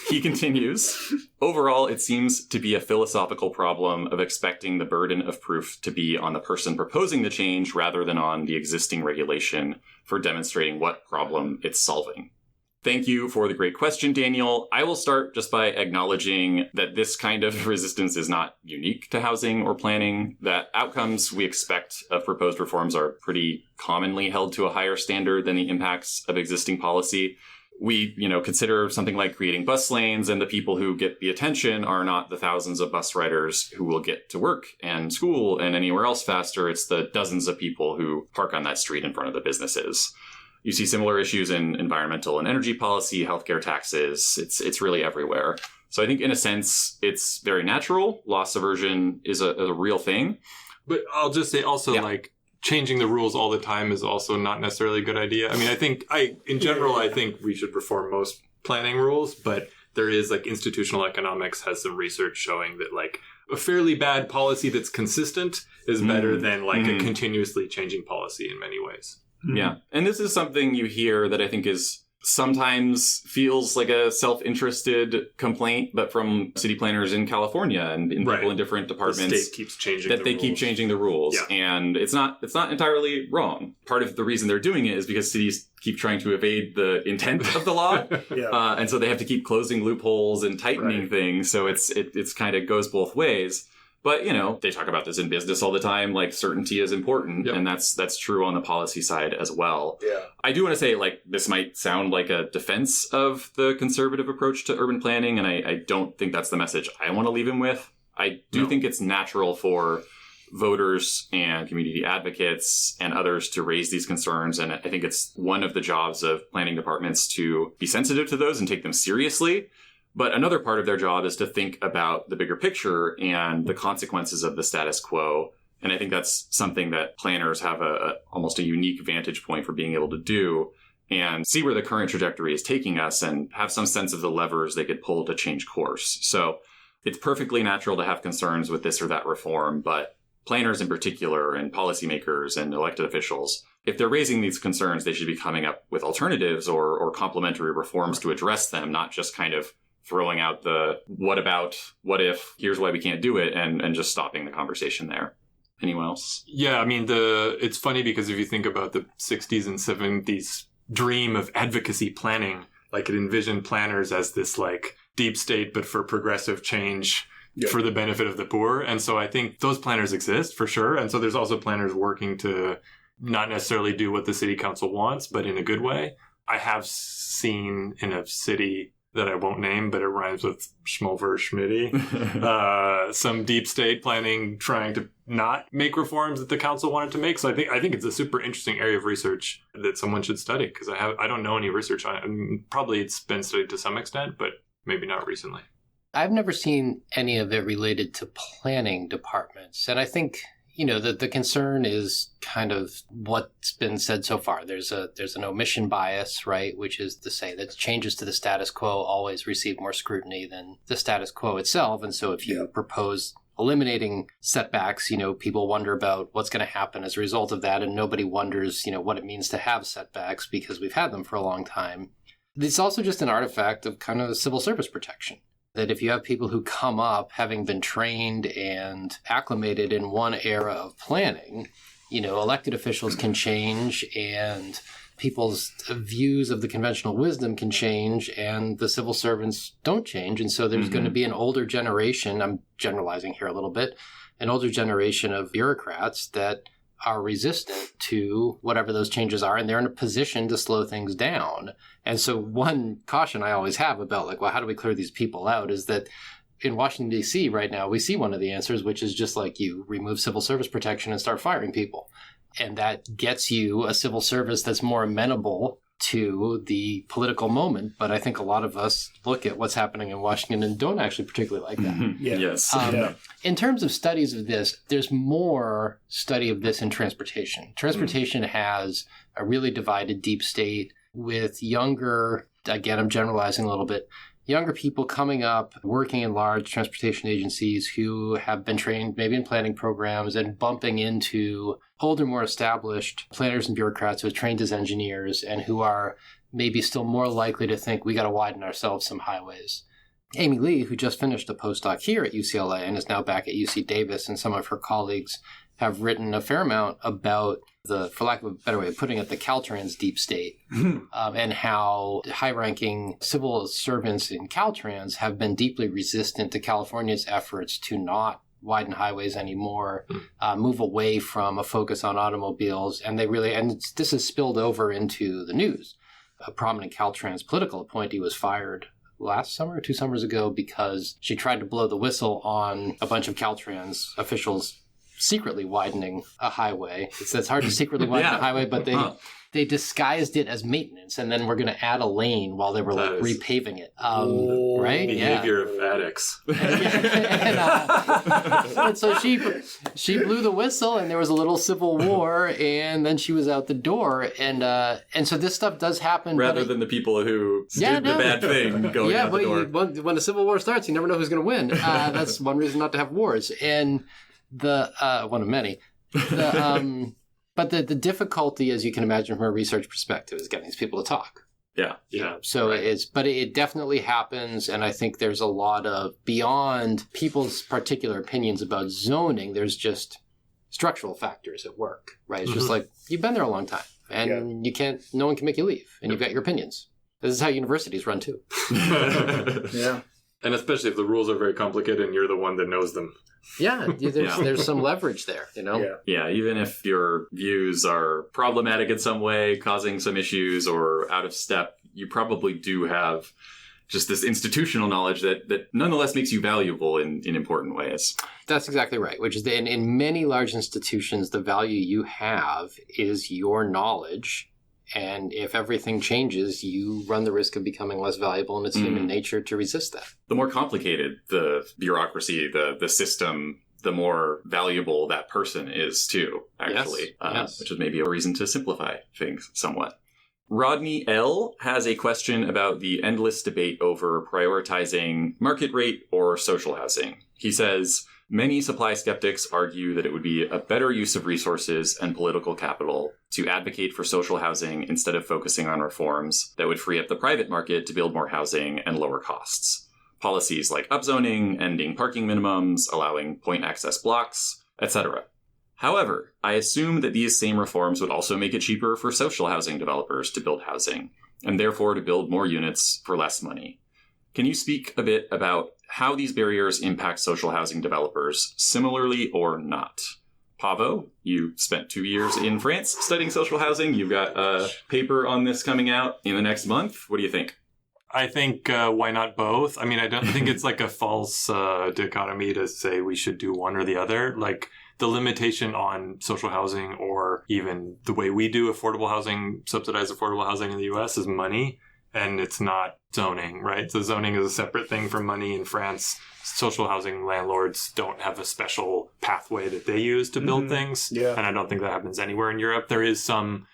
He continues, overall, it seems to be a philosophical problem of expecting the burden of proof to be on the person proposing the change rather than on the existing regulation for demonstrating what problem it's solving. Thank you for the great question, Daniel. I will start just by acknowledging that this kind of resistance is not unique to housing or planning, that outcomes we expect of proposed reforms are pretty commonly held to a higher standard than the impacts of existing policy. We, consider something like creating bus lanes, and the people who get the attention are not the thousands of bus riders who will get to work and school and anywhere else faster. It's the dozens of people who park on that street in front of the businesses. You see similar issues in environmental and energy policy, healthcare taxes. It's really everywhere. So I think in a sense, it's very natural. Loss aversion is a real thing. But I'll just say also, changing the rules all the time is also not necessarily a good idea. I mean, I think we should reform most planning rules, but there is institutional economics has some research showing that a fairly bad policy that's consistent is better than a continuously changing policy in many ways. Yeah. And this is something you hear that I think is sometimes feels like a self-interested complaint, but from city planners in California and people in different departments. The state keeps changing that they keep changing the rules. Yeah. And it's not entirely wrong. Part of the reason they're doing it is because cities keep trying to evade the intent of the law. And so they have to keep closing loopholes and tightening things. So it's kind of goes both ways. But, they talk about this in business all the time, certainty is important. Yep. And that's true on the policy side as well. Yeah. I do want to say, this might sound like a defense of the conservative approach to urban planning. And I don't think that's the message I want to leave him with. I do think it's natural for voters and community advocates and others to raise these concerns. And I think it's one of the jobs of planning departments to be sensitive to those and take them seriously. But another part of their job is to think about the bigger picture and the consequences of the status quo. And I think that's something that planners have almost a unique vantage point for being able to do and see where the current trajectory is taking us and have some sense of the levers they could pull to change course. So it's perfectly natural to have concerns with this or that reform, but planners in particular and policymakers and elected officials, if they're raising these concerns, they should be coming up with alternatives or complementary reforms to address them, not just kind of throwing out the what about, what if, here's why we can't do it, and just stopping the conversation there. Anyone else? Yeah, I mean, it's funny because if you think about the 60s and 70s dream of advocacy planning, it envisioned planners as this deep state, but for progressive change for the benefit of the poor. And so I think those planners exist for sure. And so there's also planners working to not necessarily do what the city council wants, but in a good way. I have seen in a city that I won't name, but it rhymes with Schmover Schmitty. Some deep state planning trying to not make reforms that the council wanted to make. So I think it's a super interesting area of research that someone should study because I don't know any research on it. I mean, probably it's been studied to some extent, but maybe not recently. I've never seen any of it related to planning departments, and I think the concern is kind of what's been said so far. There's an omission bias, right, which is to say that changes to the status quo always receive more scrutiny than the status quo itself. And so if you propose eliminating setbacks, people wonder about what's going to happen as a result of that. And nobody wonders, what it means to have setbacks because we've had them for a long time. It's also just an artifact of kind of civil service protection. That if you have people who come up having been trained and acclimated in one era of planning, elected officials can change and people's views of the conventional wisdom can change and the civil servants don't change. And so there's going to be an older generation, I'm generalizing here a little bit, an older generation of bureaucrats that are resistant to whatever those changes are, and they're in a position to slow things down. And so one caution I always have about how do we clear these people out is that in Washington, D.C. right now, we see one of the answers, which is just you remove civil service protection and start firing people. And that gets you a civil service that's more amenable to the political moment, but I think a lot of us look at what's happening in Washington and don't actually particularly like that. Yeah. Yes. In terms of studies of this, there's more study of this in transportation. Transportation has a really divided deep state with younger, again, I'm generalizing a little bit, younger people coming up, working in large transportation agencies who have been trained maybe in planning programs and bumping into older, more established planners and bureaucrats who are trained as engineers and who are maybe still more likely to think we got to widen ourselves some highways. Amy Lee, who just finished a postdoc here at UCLA and is now back at UC Davis, and some of her colleagues have written a fair amount about the, for lack of a better way of putting it, the Caltrans deep state, and how high-ranking civil servants in Caltrans have been deeply resistant to California's efforts to not widen highways anymore, move away from a focus on automobiles, and this has spilled over into the news. A prominent Caltrans political appointee was fired last summer, 2 summers ago, because she tried to blow the whistle on a bunch of Caltrans officials secretly widening a highway. It's hard to secretly widen a highway, but they disguised it as maintenance, and then we're going to add a lane while they were repaving it. Right? Behavior of addicts. And so she blew the whistle, and there was a little civil war, and then she was out the door. And so this stuff does happen. Rather than the people who did the bad thing going out the door. When the civil war starts, you never know who's going to win. That's one reason not to have wars. And one of many. But the difficulty, as you can imagine from a research perspective, is getting these people to talk. Yeah. So it definitely happens. And I think there's a lot of, beyond people's particular opinions about zoning, there's just structural factors at work, right? It's just like, you've been there a long time and no one can make you leave, and you've got your opinions. This is how universities run too. Yeah. And especially if the rules are very complicated and you're the one that knows them. Yeah, there's some leverage there, you know? Yeah, even if your views are problematic in some way, causing some issues or out of step, you probably do have just this institutional knowledge that nonetheless makes you valuable in important ways. That's exactly right, which is that in many large institutions, the value you have is your knowledge. And if everything changes, you run the risk of becoming less valuable, and it's human nature to resist that. The more complicated the bureaucracy, the system, the more valuable that person is too, actually. Yes. Which is maybe a reason to simplify things somewhat. Rodney L. has a question about the endless debate over prioritizing market rate or social housing. He says, many supply skeptics argue that it would be a better use of resources and political capital to advocate for social housing instead of focusing on reforms that would free up the private market to build more housing and lower costs. Policies like upzoning, ending parking minimums, allowing point access blocks, etc. However, I assume that these same reforms would also make it cheaper for social housing developers to build housing, and therefore to build more units for less money. Can you speak a bit about how these barriers impact social housing developers, similarly or not? Pavo, you spent 2 years in France studying social housing. You've got a paper on this coming out in the next month. What do you think? I think why not both? I mean, I don't think it's like a false dichotomy to say we should do one or the other. Like, the limitation on social housing, or even the way we do affordable housing, subsidized affordable housing in the U.S., is money, and it's not zoning, right? So zoning is a separate thing from money. In France, social housing landlords don't have a special pathway that they use to build things. Yeah. And I don't think that happens anywhere in Europe. There is some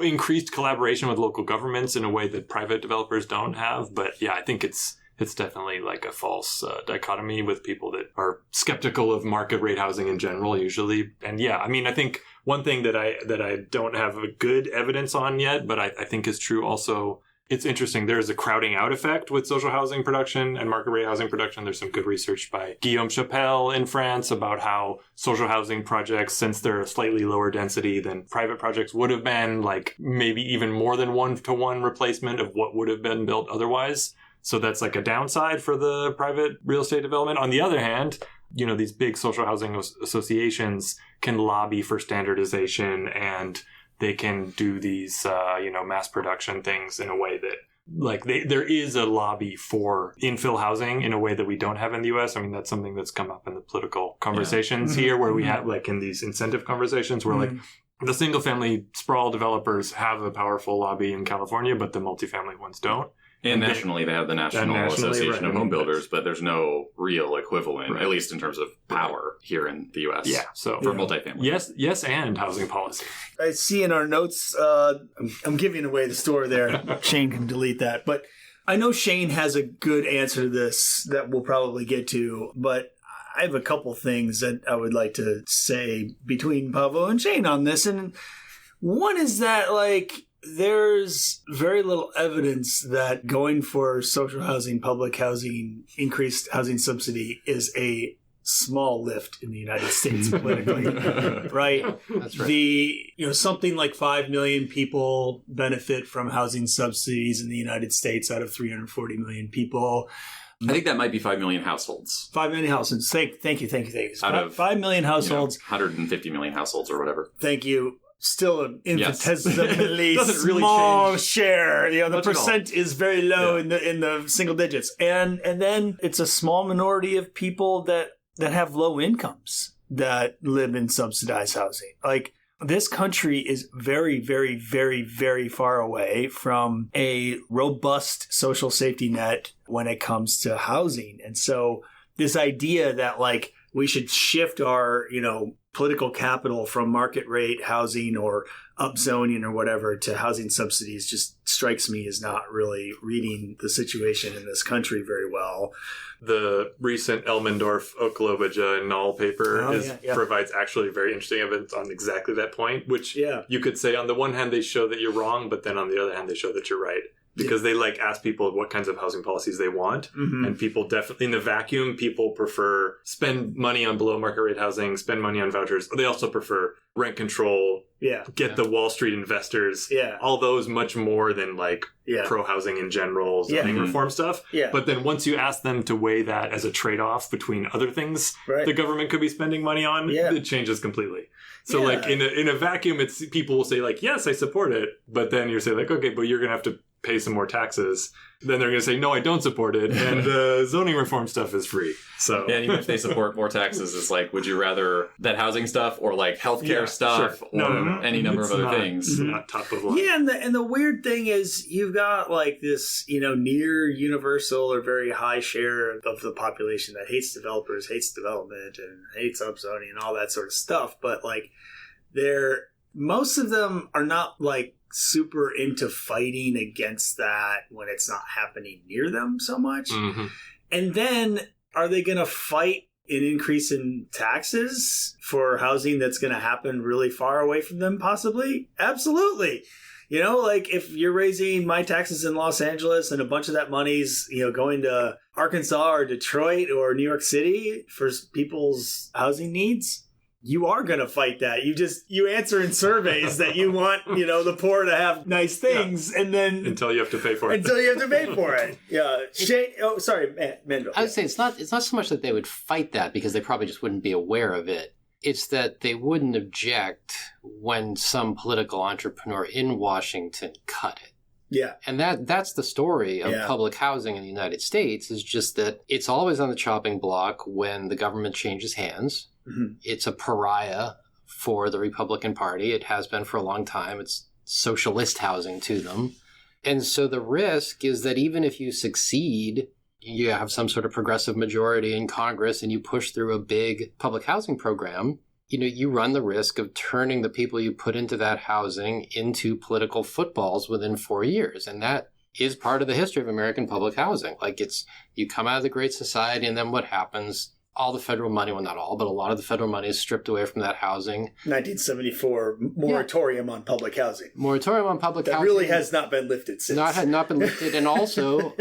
increased collaboration with local governments in a way that private developers don't have. But yeah, I think it's definitely like a false dichotomy with people that are skeptical of market rate housing in general, usually. And yeah, I mean, I think one thing that I don't have a good evidence on yet, but I think is true also, it's interesting. There's a crowding out effect with social housing production and market rate housing production. There's some good research by Guillaume Chapelle in France about how social housing projects, since they're a slightly lower density than private projects would have been, like maybe even more than 1-to-1 replacement of what would have been built otherwise. So that's like a downside for the private real estate development. On the other hand, you know, these big social housing associations can lobby for standardization, and they can do these, mass production things in a way that, like, there is a lobby for infill housing in a way that we don't have in the U.S. I mean, that's something that's come up in the political conversations here, where we have, like, in these incentive conversations, where, like, the single family sprawl developers have a powerful lobby in California, but the multifamily ones don't. And nationally, they have the National Association of Home Builders, but there's no real equivalent, at least in terms of power here in the U.S. Yeah, so for multifamily. Yes, and housing policy. I see in our notes, I'm giving away the store there. Shane can delete that. But I know Shane has a good answer to this that we'll probably get to, but I have a couple things that I would like to say between Pavo and Shane on this. And one is that, like, there's very little evidence that going for social housing, public housing, increased housing subsidy is a small lift in the United States politically, right? That's right. Something like 5 million people benefit from housing subsidies in the United States out of 340 million people. I think that might be 5 million households. 5 million households. Thank you. Out of 5 million households. 150 million households or whatever. Thank you. Still an infinitesimally Doesn't really small change share. The much percent is very low in the single digits. And then it's a small minority of people that have low incomes that live in subsidized housing. Like, this country is very, very, very, very far away from a robust social safety net when it comes to housing. And so this idea that, like, we should shift our, political capital from market rate housing or upzoning or whatever to housing subsidies just strikes me as not really reading the situation in this country very well. The recent Elmendorf Okolobija Null paper provides actually very interesting evidence on exactly that point, which you could say on the one hand they show that you're wrong, but then on the other hand they show that you're right. Because they ask people what kinds of housing policies they want. Mm-hmm. And people definitely, in the vacuum, people prefer spend money on below market rate housing, spend money on vouchers. They also prefer rent control, get the Wall Street investors, all those much more than pro-housing in general, zoning reform stuff. Yeah. But then once you ask them to weigh that as a trade-off between other things the government could be spending money on, it changes completely. So in a vacuum, it's people will say yes, I support it. But then you say okay, but you're going to have to pay some more taxes. Then they're going to say, no, I don't support it. And the zoning reform stuff is free. So and even if they support more taxes, it's would you rather that housing stuff or healthcare stuff or any number of other things? It's not top of line. Yeah, and the weird thing is you've got this, near universal or very high share of the population that hates developers, hates development, and hates upzoning and all that sort of stuff. But most of them are not super into fighting against that when it's not happening near them so much. Mm-hmm. And then are they going to fight an increase in taxes for housing that's going to happen really far away from them possibly? Absolutely. If you're raising my taxes in Los Angeles and a bunch of that money's, going to Arkansas or Detroit or New York City for people's housing needs, you are going to fight that. You answer in surveys that you want, the poor to have nice things, and then until you have to pay for it. Yeah. Sorry, Mendel. I would say it's not so much that they would fight that because they probably just wouldn't be aware of it. It's that they wouldn't object when some political entrepreneur in Washington cut it. Yeah. And that's the story of public housing in the United States, is just that it's always on the chopping block when the government changes hands. Mm-hmm. It's a pariah for the Republican Party. It has been for a long time. It's socialist housing to them. And so the risk is that even if you succeed, you have some sort of progressive majority in Congress and you push through a big public housing program, you run the risk of turning the people you put into that housing into political footballs within 4 years. And that is part of the history of American public housing. You come out of the Great Society, and then what happens? All the federal money, well, not all, but a lot of the federal money is stripped away from that housing. 1974 moratorium on public housing. Moratorium on public housing. That really has not been lifted since. Not been lifted. And also,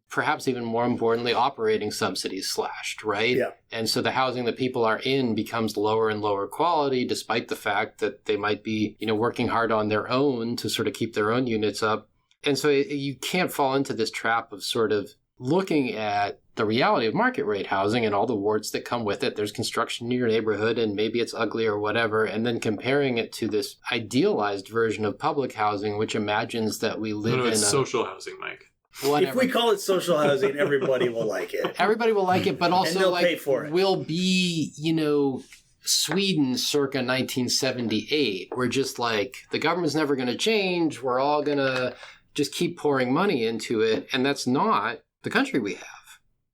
perhaps even more importantly, operating subsidies slashed, right? Yeah. And so the housing that people are in becomes lower and lower quality, despite the fact that they might be, working hard on their own to sort of keep their own units up. And so you can't fall into this trap of sort of looking at the reality of market rate housing and all the warts that come with it. There's construction in your neighborhood and maybe it's ugly or whatever, and then comparing it to this idealized version of public housing, which imagines that we live in social housing, Mike. Whatever. If we call it social housing, everybody will like it. Everybody will like it, but also pay for it. will be, Sweden circa 1978 were just like, the government's never going to change. We're all going to just keep pouring money into it. And that's not the country we have.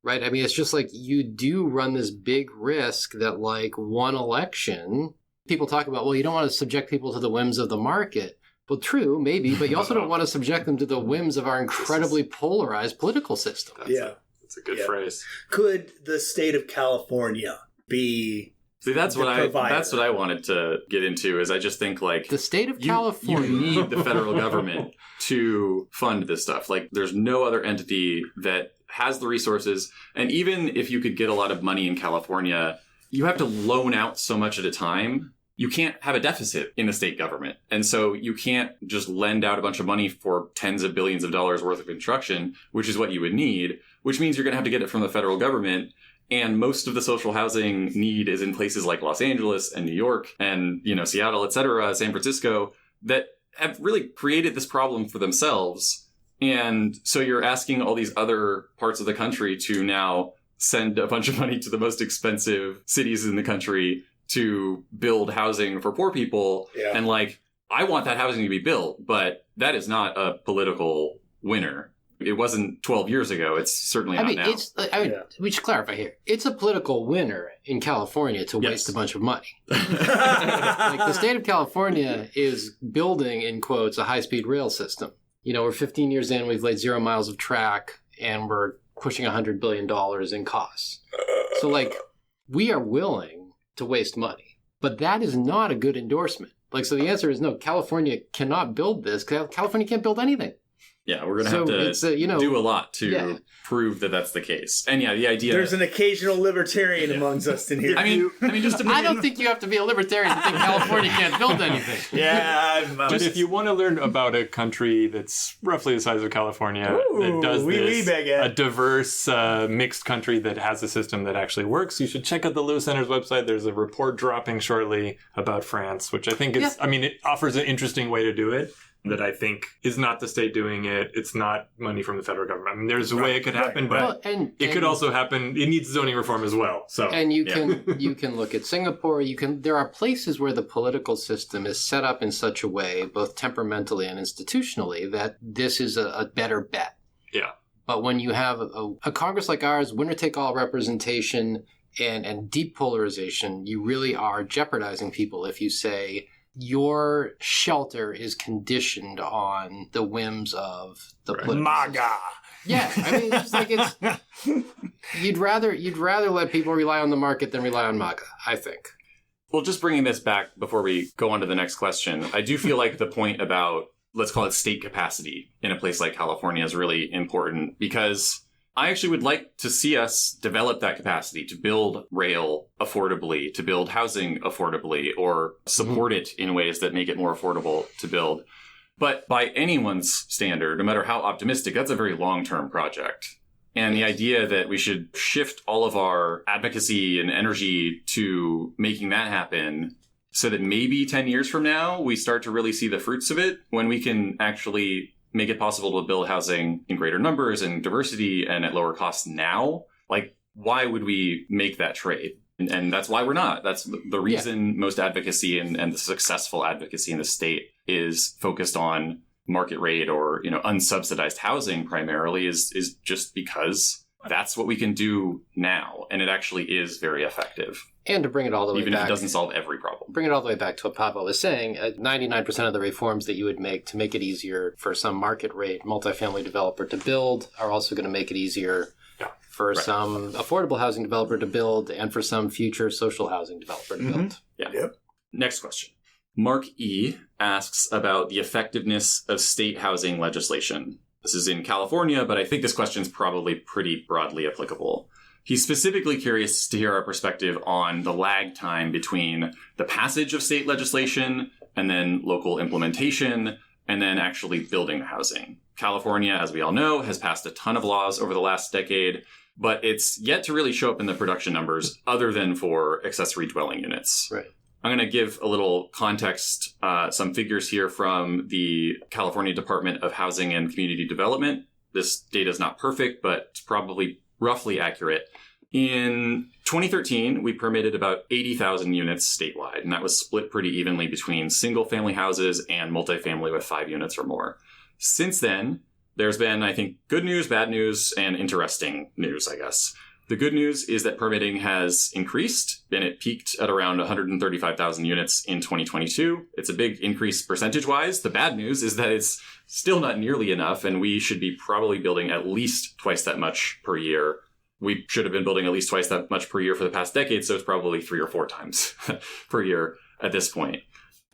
Right? I mean, it's just like you do run this big risk that like one election, people talk about, well, you don't want to subject people to the whims of the market. Well, true, maybe, but you also don't want to subject them to the whims of our incredibly polarized political system. That's a good phrase. Could the state of California be... See, that's what I wanted to get into. Is I just think like the state of California, you need the federal government to fund this stuff. Like, there's no other entity that has the resources. And even if you could get a lot of money in California, you have to loan out so much at a time. You can't have a deficit in the state government. And so you can't just lend out a bunch of money for tens of billions of dollars worth of construction, which is what you would need, which means you're going to have to get it from the federal government. And most of the social housing need is in places like Los Angeles and New York and, Seattle, et cetera, San Francisco, that have really created this problem for themselves. And so you're asking all these other parts of the country to now send a bunch of money to the most expensive cities in the country to build housing for poor people. Yeah. And like, I want that housing to be built, but that is not a political winner. It wasn't 12 years ago. It's certainly not now. We should clarify here. It's a political winner in California to waste a bunch of money. Like, the state of California is building, in quotes, a high-speed rail system. We're 15 years in, we've laid 0 miles of track, and we're pushing $100 billion in costs. So, like, we are willing to waste money. But that is not a good endorsement. Like, so the answer is no, California cannot build this. California can't build anything. Yeah, we're going to have to do a lot to prove that that's the case. And the idea... There's an occasional libertarian amongst us in here. I mean, just I don't think you have to be a libertarian to think California can't build anything. Just if you want to learn about a country that's roughly the size of California, that does a diverse, mixed country that has a system that actually works, you should check out the Lewis Center's website. There's a report dropping shortly about France, which I think is... I mean, it offers an interesting way to do it. That I think is not the state doing it. It's not money from the federal government. I mean, there's a way it could happen, but it could also happen. It needs zoning reform as well. So, and you can look at Singapore. There are places where the political system is set up in such a way, both temperamentally and institutionally, that this is a better bet. Yeah. But when you have a Congress like ours, winner-take-all representation and deep polarization, you really are jeopardizing people if you say your shelter is conditioned on the whims of the political MAGA. Yeah, I mean, it's just like you'd rather let people rely on the market than rely on MAGA, I think. Well, just bringing this back before we go on to the next question, I do feel like the point about, let's call it state capacity in a place like California is really important, because I actually would like to see us develop that capacity to build rail affordably, to build housing affordably, or support it in ways that make it more affordable to build. But by anyone's standard, no matter how optimistic, that's a very long-term project. And the idea that we should shift all of our advocacy and energy to making that happen so that maybe 10 years from now, we start to really see the fruits of it when we can actually make it possible to build housing in greater numbers and diversity and at lower costs now. Like, why would we make that trade? And that's why we're not. That's the reason most advocacy and the successful advocacy in the state is focused on market rate or, unsubsidized housing primarily is just because that's what we can do now. And it actually is very effective. And to bring it all the way back... Even if it doesn't solve every problem. Bring it all the way back to what Papa was saying, 99% of the reforms that you would make to make it easier for some market rate multifamily developer to build are also going to make it easier for some affordable housing developer to build and for some future social housing developer to build. Yeah. Yep. Next question. Mark E. asks about the effectiveness of state housing legislation. This is in California, but I think this question is probably pretty broadly applicable. He's specifically curious to hear our perspective on the lag time between the passage of state legislation and then local implementation and then actually building the housing. California, as we all know, has passed a ton of laws over the last decade, but it's yet to really show up in the production numbers other than for accessory dwelling units. Right. I'm going to give a little context, some figures here from the California Department of Housing and Community Development. This data is not perfect, but it's probably roughly accurate. In 2013, we permitted about 80,000 units statewide, and that was split pretty evenly between single-family houses and multifamily with 5 units or more. Since then, there's been, I think, good news, bad news, and interesting news, I guess. The good news is that permitting has increased, and it peaked at around 135,000 units in 2022. It's a big increase percentage-wise. The bad news is that it's still not nearly enough, and we should be probably building at least twice that much per year. We should have been building at least twice that much per year for the past decade, so it's probably 3 or 4 times per year at this point.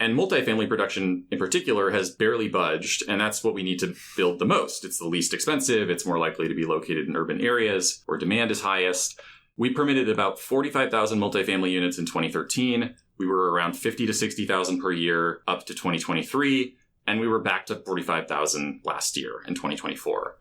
And multifamily production in particular has barely budged, and that's what we need to build the most. It's the least expensive, it's more likely to be located in urban areas where demand is highest. We permitted about 45,000 multifamily units in 2013. We were around 50 to 60,000 per year up to 2023, and we were back to 45,000 last year in 2024.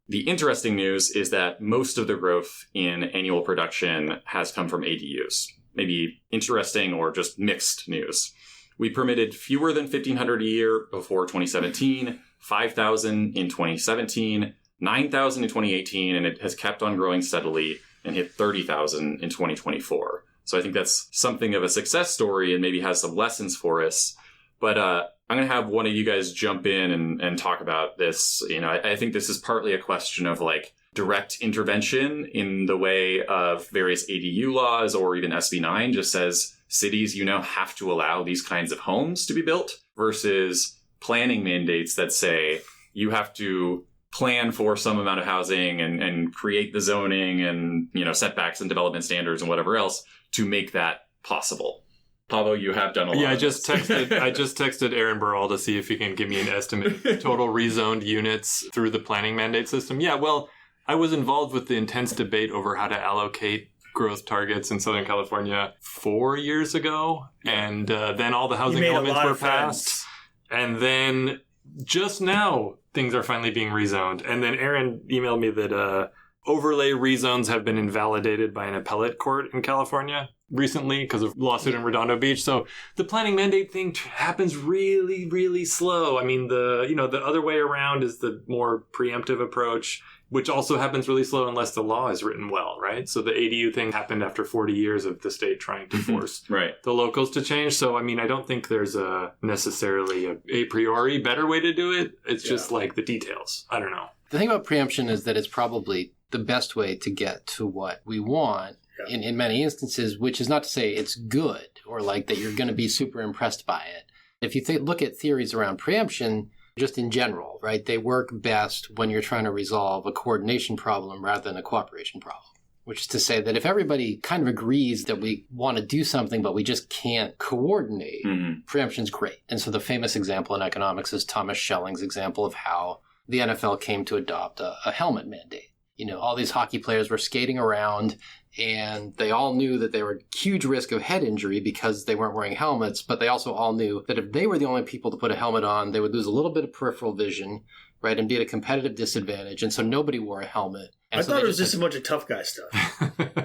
The interesting news is that most of the growth in annual production has come from ADUs. Maybe interesting or just mixed news. We permitted fewer than 1,500 a year before 2017, 5,000 in 2017, 9,000 in 2018, and it has kept on growing steadily and hit 30,000 in 2024. So I think that's something of a success story and maybe has some lessons for us. But I'm going to have one of you guys jump in and talk about this. You know, I think this is partly a question of like direct intervention in the way of various ADU laws, or even SB 9 just says cities, you know, have to allow these kinds of homes to be built, versus planning mandates that say you have to plan for some amount of housing and create the zoning and, you know, setbacks and development standards and whatever else to make that possible. Pablo, you have done a lot. Yeah, I just texted Aaron Burrell to see if he can give me an estimate of total rezoned units through the planning mandate system. Yeah, well, I was involved with the intense debate over how to allocate growth targets in Southern California 4 years ago, and then all the housing elements were passed, and then just now things are finally being rezoned. And then Aaron emailed me that overlay rezones have been invalidated by an appellate court in California recently because of lawsuit in Redondo Beach. So the planning mandate thing happens really, really slow. I mean, the other way around is the more preemptive approach, which also happens really slow unless the law is written well, right? So the ADU thing happened after 40 years of the state trying to force the locals to change. So, I mean, I don't think there's necessarily a priori better way to do it. It's just like the details. I don't know. The thing about preemption is that it's probably the best way to get to what we want in many instances, which is not to say it's good or like that you're going to be super impressed by it. If you look at theories around preemption, just in general, right, they work best when you're trying to resolve a coordination problem rather than a cooperation problem. Which is to say that if everybody kind of agrees that we want to do something, but we just can't coordinate, preemption's great. And so the famous example in economics is Thomas Schelling's example of how the NFL came to adopt a helmet mandate. You know, all these hockey players were skating around and they all knew that they were at huge risk of head injury because they weren't wearing helmets, but they also all knew that if they were the only people to put a helmet on, they would lose a little bit of peripheral vision, right, and be at a competitive disadvantage. And so nobody wore a helmet. And I thought it was just a bunch of tough guy stuff.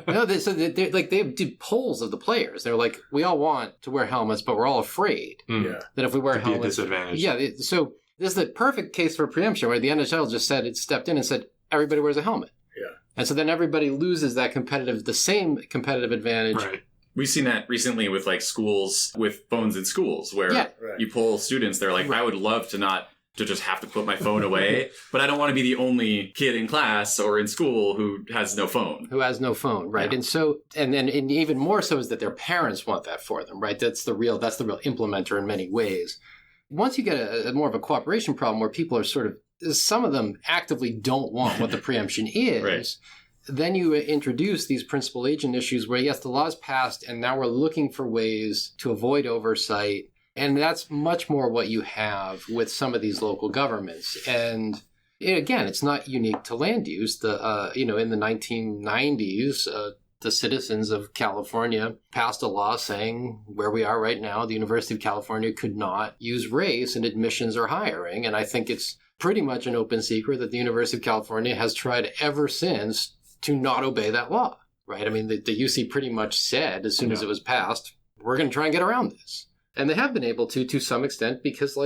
No, they did polls of the players. They're like, we all want to wear helmets, but we're all afraid that if we wear helmets, disadvantage. So this is the perfect case for preemption, where the NHL just stepped in and said everybody wears a helmet. Yeah, and so then everybody loses the same competitive advantage. Right. We've seen that recently with like schools, with phones in schools, where you poll students, they're like, I would love to just have to put my phone away, but I don't want to be the only kid in class or in school who has no phone. Right? Yeah. And so, and even more so is that their parents want that for them, right? That's the real implementer in many ways. Once you get a more of a cooperation problem where people are sort of, some of them actively don't want what the preemption is, then you introduce these principal agent issues where, yes, the law's passed and now we're looking for ways to avoid oversight. And that's much more what you have with some of these local governments. And again, it's not unique to land use. In the 1990s, the citizens of California passed a law saying where we are right now, the University of California could not use race in admissions or hiring. And I think it's pretty much an open secret that the University of California has tried ever since to not obey that law, right? I mean, the UC pretty much said as soon as it was passed, we're going to try and get around this. And they have been able to some extent, because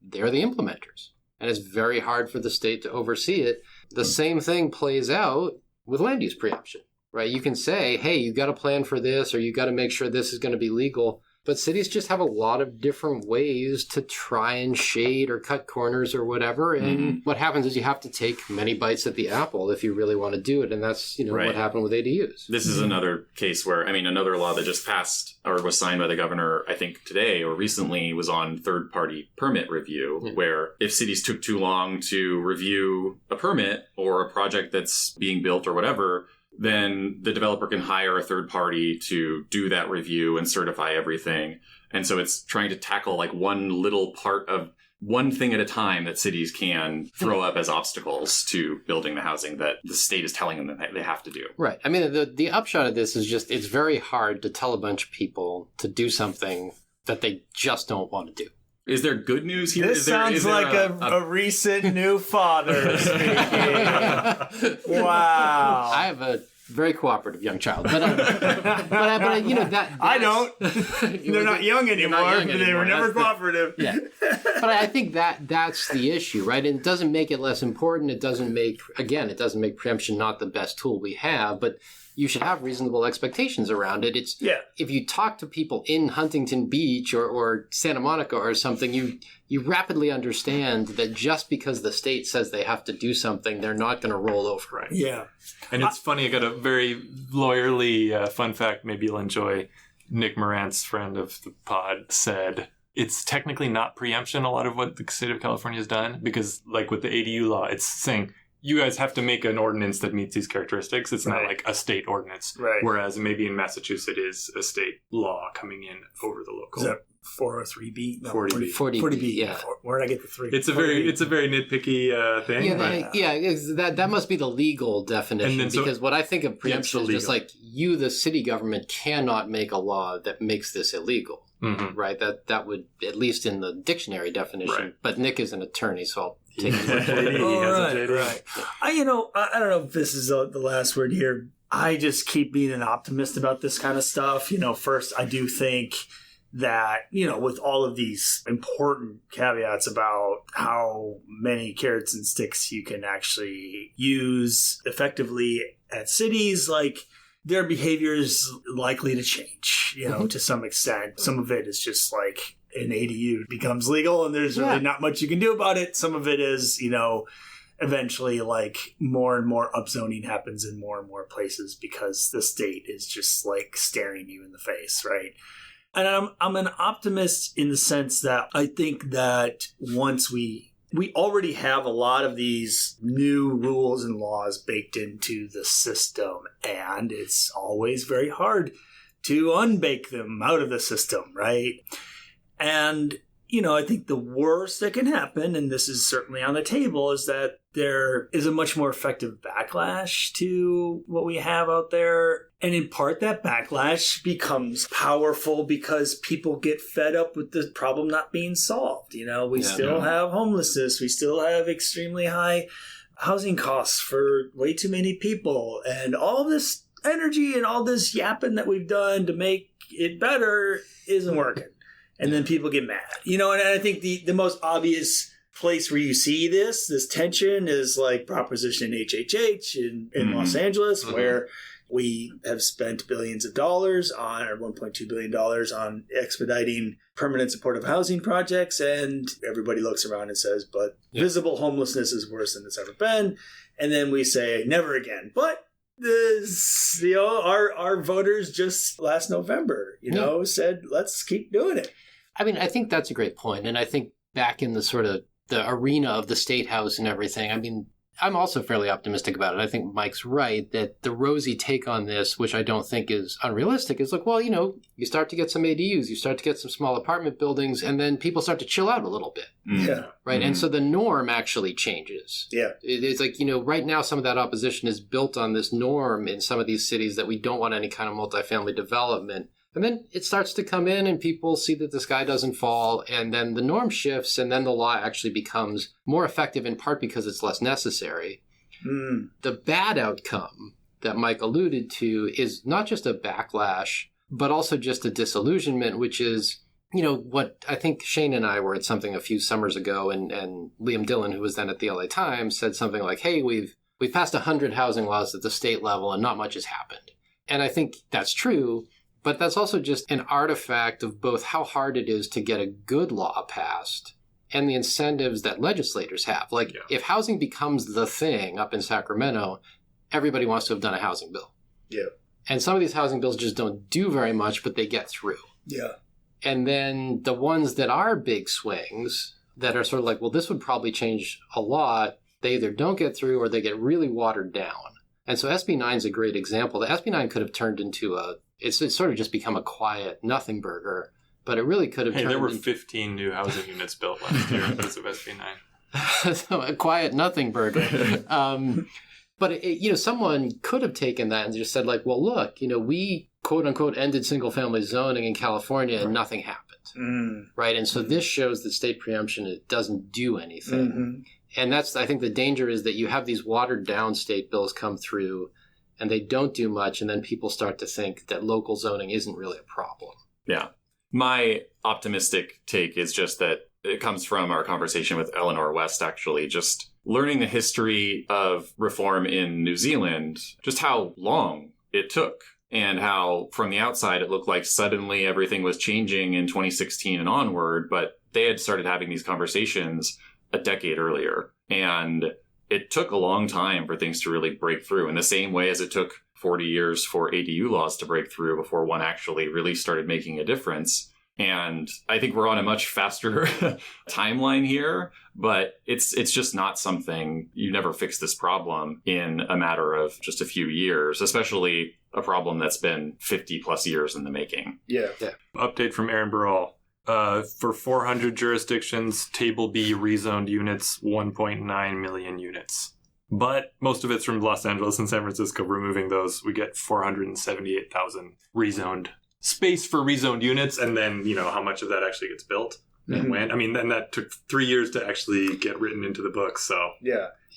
they're the implementers. And it's very hard for the state to oversee it. The same thing plays out with land use preemption, right? You can say, hey, you got to plan for this, or you got to make sure this is going to be legal. But cities just have a lot of different ways to try and shade or cut corners or whatever. And what happens is you have to take many bites at the apple if you really want to do it. And that's, what happened with ADUs. This is another case where, another law that just passed or was signed by the governor, I think today or recently, was on third-party permit review, where if cities took too long to review a permit or a project that's being built or whatever, then the developer can hire a third party to do that review and certify everything. And so it's trying to tackle like one little part of one thing at a time that cities can throw up as obstacles to building the housing that the state is telling them that they have to do. Right. I mean, the upshot of this is just it's very hard to tell a bunch of people to do something that they just don't want to do. Is there good news here? This sounds like a recent new father speaking. Wow. I have a very cooperative young child, but that I don't. They're not young anymore. They were never cooperative. Yeah, but I think that's the issue, right? And it doesn't make it less important. It doesn't make preemption not the best tool we have, but you should have reasonable expectations around it. If you talk to people in Huntington Beach or Santa Monica or something, you rapidly understand that just because the state says they have to do something, they're not going to roll over. Right. Yeah. And it's funny, I got a very lawyerly fun fact maybe you'll enjoy. Nick Morantz, friend of the pod, said it's technically not preemption, a lot of what the state of California has done, because like with the ADU law, it's saying you guys have to make an ordinance that meets these characteristics. It's not like a state ordinance. Right. Whereas maybe in Massachusetts, it is a state law coming in over the local. Is that 403B? No, 40B. 40B, yeah. Where did I get the 3? It's a very nitpicky thing. That must be the legal definition, because what I think of preemption is just like you, the city government, cannot make a law that makes this illegal. Mm-hmm. Right? That would, at least in the dictionary definition. Right. But Nick is an attorney, so I'll take his word for it. Right. I don't know if this is the last word here. I just keep being an optimist about this kind of stuff. First, I do think that, with all of these important caveats about how many carrots and sticks you can actually use effectively at cities, like, their behavior is likely to change, to some extent. Some of it is just like an ADU becomes legal and there's really not much you can do about it. Some of it is, eventually like more and more upzoning happens in more and more places because the state is just like staring you in the face, right? And I'm an optimist in the sense that I think that once we already have a lot of these new rules and laws baked into the system, and it's always very hard to unbake them out of the system, right? And, I think the worst that can happen, and this is certainly on the table, is that there is a much more effective backlash to what we have out there. And in part, that backlash becomes powerful because people get fed up with the problem not being solved. We still have homelessness. We still have extremely high housing costs for way too many people. And all this energy and all this yapping that we've done to make it better isn't working. And then people get mad. And I think the most obvious place where you see this tension is like Proposition HHH in Los Angeles, where we have spent billions of dollars on, or $1.2 billion on expediting permanent supportive housing projects. And everybody looks around and says, but visible homelessness is worse than it's ever been. And then we say, never again. But this, our voters just last November, said, let's keep doing it. I mean, I think that's a great point. And I think back in the sort of the arena of the state house and everything, I mean, I'm also fairly optimistic about it. I think Mike's right that the rosy take on this, which I don't think is unrealistic, is like, well, you start to get some ADUs, you start to get some small apartment buildings, and then people start to chill out a little bit. Yeah. Right. Mm-hmm. And so the norm actually changes. Yeah. It's like, right now some of that opposition is built on this norm in some of these cities that we don't want any kind of multifamily development. And then it starts to come in and people see that the sky doesn't fall, and then the norm shifts, and then the law actually becomes more effective in part because it's less necessary. Mm. The bad outcome that Mike alluded to is not just a backlash, but also just a disillusionment, which is, what I think Shane and I were at something a few summers ago, and Liam Dillon, who was then at the LA Times, said something like, hey, we've we've passed 100 housing laws at the state level and not much has happened. And I think that's true, but that's also just an artifact of both how hard it is to get a good law passed and the incentives that legislators have. Like, if housing becomes the thing up in Sacramento, everybody wants to have done a housing bill. Yeah. And some of these housing bills just don't do very much, but they get through. Yeah. And then the ones that are big swings that are sort of like, well, this would probably change a lot, they either don't get through or they get really watered down. And so SB 9 is a great example. The SB 9 could have turned into it's sort of just become a quiet nothing burger, but it really could have turned there were 15 new housing units built last year because of SB 9. So a quiet nothing burger. But, someone could have taken that and just said, like, well, look, we, quote unquote, ended single family zoning in California and nothing happened. Right. And so this shows that state preemption, it doesn't do anything. And I think the danger is that you have these watered down state bills come through and they don't do much. And then people start to think that local zoning isn't really a problem. Yeah. My optimistic take is just that it comes from our conversation with Eleanor West, actually, just learning the history of reform in New Zealand, just how long it took and how from the outside it looked like suddenly everything was changing in 2016 and onward, but they had started having these conversations a decade earlier. And it took a long time for things to really break through in the same way as it took 40 years for ADU laws to break through before one actually really started making a difference. And I think we're on a much faster timeline here, but it's just not something, you never fix this problem in a matter of just a few years, especially a problem that's been 50 plus years in the making. Yeah. Update from Aaron Burrell. For 400 jurisdictions, Table B rezoned units, 1.9 million units. But most of it's from Los Angeles and San Francisco. Removing those, we get 478,000 rezoned space for rezoned units, and then how much of that actually gets built and when. I mean, then that took 3 years to actually get written into the book. So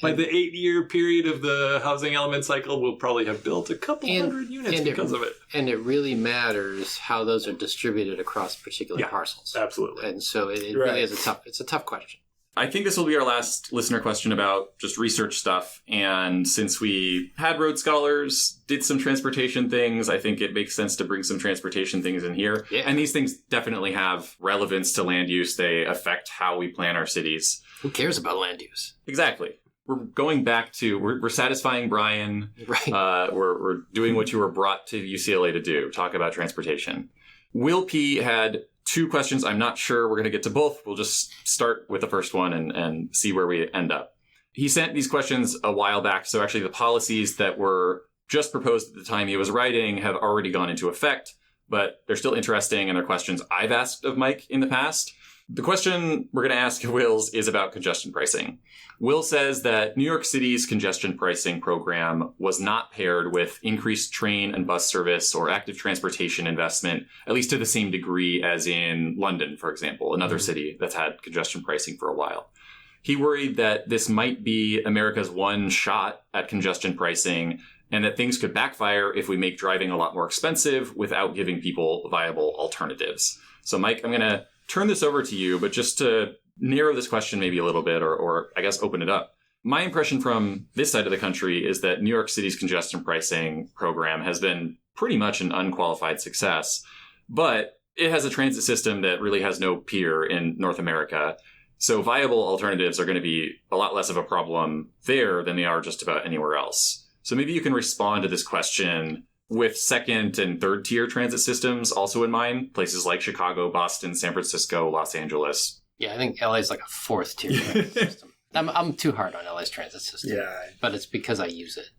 by the 8-year period of the housing element cycle, we'll probably have built a couple hundred units because of it. And it really matters how those are distributed across particular parcels. Absolutely. And so it really is a tough question. I think this will be our last listener question about just research stuff. And since we had road scholars, did some transportation things, I think it makes sense to bring some transportation things in here. Yeah. And these things definitely have relevance to land use. They affect how we plan our cities. Who cares about land use? Exactly. We're going back to, we're satisfying Brian. Right. We're doing what you were brought to UCLA to do, talk about transportation. Will P. had 2 questions. I'm not sure we're going to get to both. We'll just start with the first one and see where we end up. He sent these questions a while back. So actually the policies that were just proposed at the time he was writing have already gone into effect, but they're still interesting and they're questions I've asked of Mike in the past. The question we're going to ask Will's is about congestion pricing. Will says that New York City's congestion pricing program was not paired with increased train and bus service or active transportation investment, at least to the same degree as in London, for example, another city that's had congestion pricing for a while. He worried that this might be America's one shot at congestion pricing and that things could backfire if we make driving a lot more expensive without giving people viable alternatives. So, Mike, I'm going to turn this over to you, but just to narrow this question maybe a little bit, or I guess open it up. My impression from this side of the country is that New York City's congestion pricing program has been pretty much an unqualified success, but it has a transit system that really has no peer in North America. So viable alternatives are going to be a lot less of a problem there than they are just about anywhere else. So maybe you can respond to this question with second and third tier transit systems also in mind, places like Chicago, Boston, San Francisco, Los Angeles. Yeah, I think LA is like a 4th tier transit system. I'm too hard on LA's transit system. Yeah. But it's because I use it.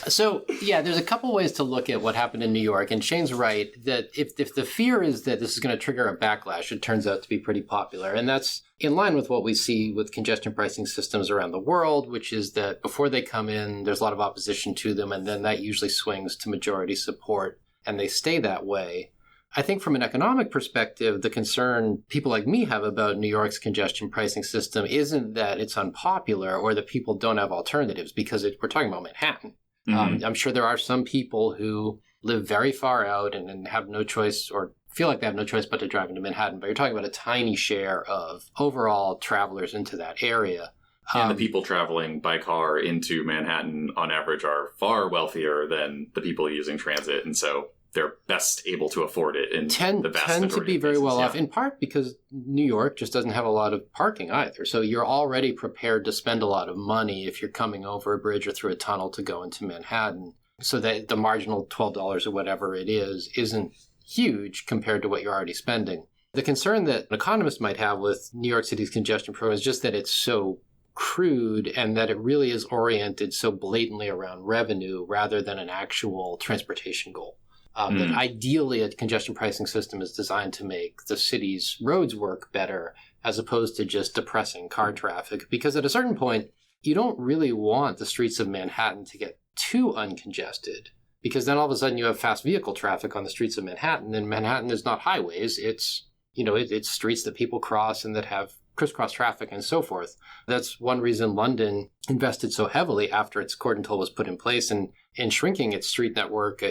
So, yeah, there's a couple ways to look at what happened in New York. And Shane's right that if the fear is that this is going to trigger a backlash, it turns out to be pretty popular. And that's in line with what we see with congestion pricing systems around the world, which is that before they come in, there's a lot of opposition to them. And then that usually swings to majority support. And they stay that way. I think from an economic perspective, the concern people like me have about New York's congestion pricing system isn't that it's unpopular or that people don't have alternatives, because we're talking about Manhattan. Mm-hmm. I'm sure there are some people who live very far out and have no choice or feel like they have no choice but to drive into Manhattan. But you're talking about a tiny share of overall travelers into that area. And the people traveling by car into Manhattan on average are far wealthier than the people using transit. And so they're best able to afford it in the vast tend majority to be of very cases. well off, in part because New York just doesn't have a lot of parking either. So you're already prepared to spend a lot of money if you're coming over a bridge or through a tunnel to go into Manhattan. So that the marginal $12 or whatever it is isn't huge compared to what you're already spending. The concern that an economist might have with New York City's congestion program is just that it's so crude and that it really is oriented so blatantly around revenue rather than an actual transportation goal. That ideally a congestion pricing system is designed to make the city's roads work better as opposed to just depressing car traffic. Because at a certain point, you don't really want the streets of Manhattan to get too uncongested, because then all of a sudden you have fast vehicle traffic on the streets of Manhattan, and Manhattan is not highways. It's, it's streets that people cross and that have crisscross traffic and so forth. That's one reason London invested so heavily after its cordon toll was put in place and in shrinking its street network,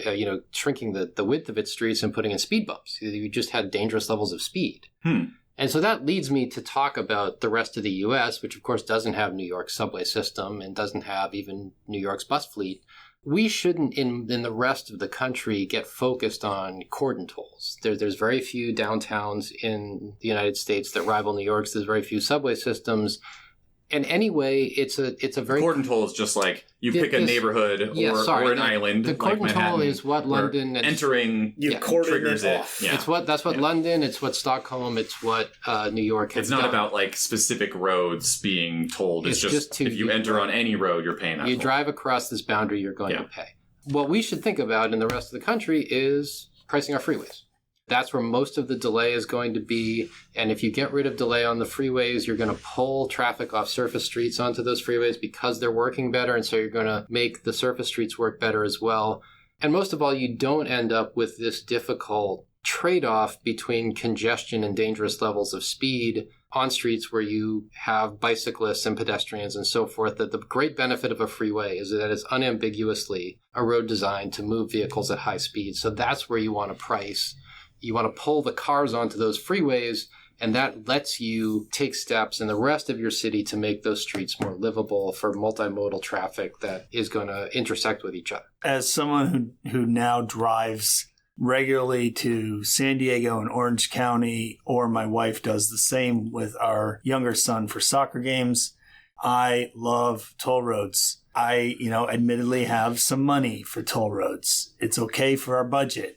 shrinking the width of its streets and putting in speed bumps. You just had dangerous levels of speed. And so that leads me to talk about the rest of the U.S., which of course doesn't have New York's subway system and doesn't have even New York's bus fleet. We shouldn't, in the rest of the country, get focused on cordon tolls. There's very few downtowns in the United States that rival New York's. There's very few subway systems. And anyway, it's a very... Cordon toll is just like you pick a neighborhood or an island. The cordon like toll is what London... Entering triggers it. Yeah. That's what London, it's what Stockholm, it's what New York has It's not done. about like specific roads being tolled. It's just if you enter on any road, you're paying that. You drive across this boundary, you're going to pay. What we should think about in the rest of the country is pricing our freeways. That's where most of the delay is going to be. And if you get rid of delay on the freeways, you're going to pull traffic off surface streets onto those freeways because they're working better. And so you're going to make the surface streets work better as well. And most of all, you don't end up with this difficult trade-off between congestion and dangerous levels of speed on streets where you have bicyclists and pedestrians and so forth. That the great benefit of a freeway is that it's unambiguously a road designed to move vehicles at high speed. So that's where you want to price. You want to pull the cars onto those freeways, and that lets you take steps in the rest of your city to make those streets more livable for multimodal traffic that is going to intersect with each other. As someone who now drives regularly to San Diego and Orange County, or my wife does the same with our younger son for soccer games, I love toll roads. I, admittedly have some money for toll roads. It's okay for our budget.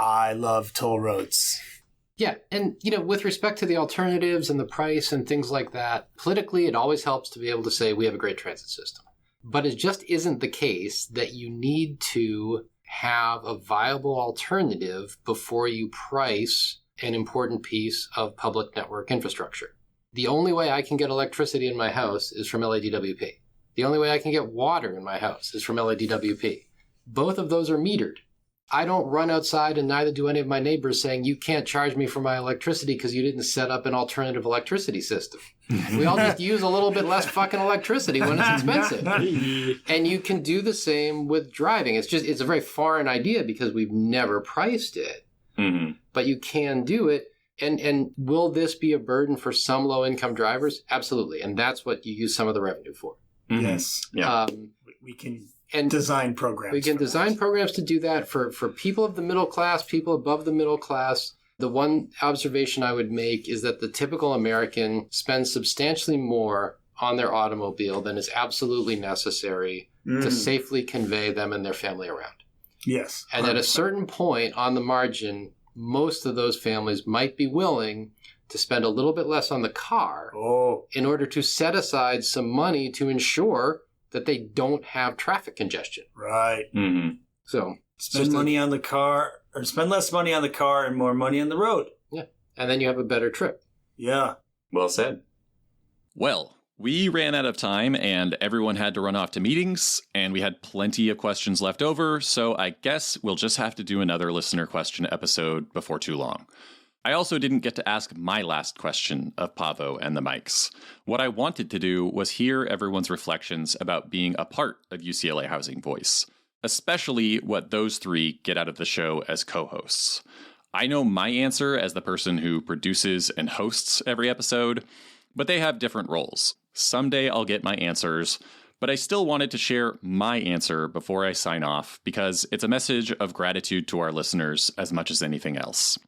I love toll roads. Yeah. And, with respect to the alternatives and the price and things like that, politically, it always helps to be able to say we have a great transit system. But it just isn't the case that you need to have a viable alternative before you price an important piece of public network infrastructure. The only way I can get electricity in my house is from LADWP. The only way I can get water in my house is from LADWP. Both of those are metered. I don't run outside, and neither do any of my neighbors, saying you can't charge me for my electricity because you didn't set up an alternative electricity system. We all just use a little bit less fucking electricity when it's expensive. And you can do the same with driving. It's a very foreign idea because we've never priced it. Mm-hmm. But you can do it. And will this be a burden for some low-income drivers? Absolutely. And that's what you use some of the revenue for. Mm-hmm. Yes. Yeah. We can design programs. We can design programs to do that for people of the middle class, people above the middle class. The one observation I would make is that the typical American spends substantially more on their automobile than is absolutely necessary to safely convey them and their family around. Yes. 100%. And at a certain point on the margin, most of those families might be willing to spend a little bit less on the car in order to set aside some money to ensure that they don't have traffic congestion. Right. Mm-hmm. So spend money on the car, or spend less money on the car and more money on the road. Yeah. And then you have a better trip. Yeah. Well said. Well, we ran out of time and everyone had to run off to meetings, and we had plenty of questions left over, so I guess we'll just have to do another listener question episode before too long. I also didn't get to ask my last question of Pavo and the mics. What I wanted to do was hear everyone's reflections about being a part of UCLA Housing Voice, especially what those three get out of the show as co-hosts. I know my answer as the person who produces and hosts every episode, but they have different roles. Someday I'll get my answers, but I still wanted to share my answer before I sign off because it's a message of gratitude to our listeners as much as anything else.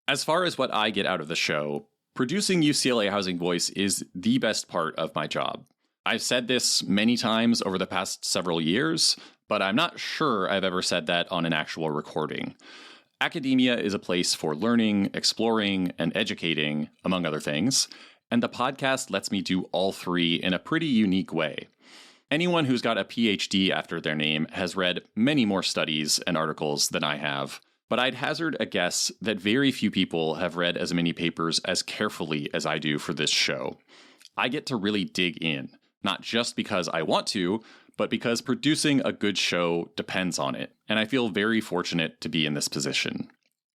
As far as what I get out of the show, producing UCLA Housing Voice is the best part of my job. I've said this many times over the past several years, but I'm not sure I've ever said that on an actual recording. Academia is a place for learning, exploring, and educating, among other things, and the podcast lets me do all three in a pretty unique way. Anyone who's got a PhD after their name has read many more studies and articles than I have, but I'd hazard a guess that very few people have read as many papers as carefully as I do for this show. I get to really dig in, not just because I want to, but because producing a good show depends on it, and I feel very fortunate to be in this position.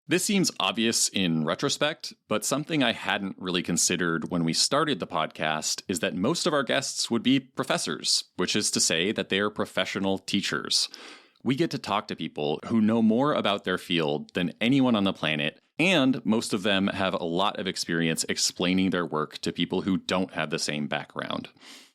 This seems obvious in retrospect, but something I hadn't really considered when we started the podcast is that most of our guests would be professors, which is to say that they are professional teachers. We get to talk to people who know more about their field than anyone on the planet, and most of them have a lot of experience explaining their work to people who don't have the same background.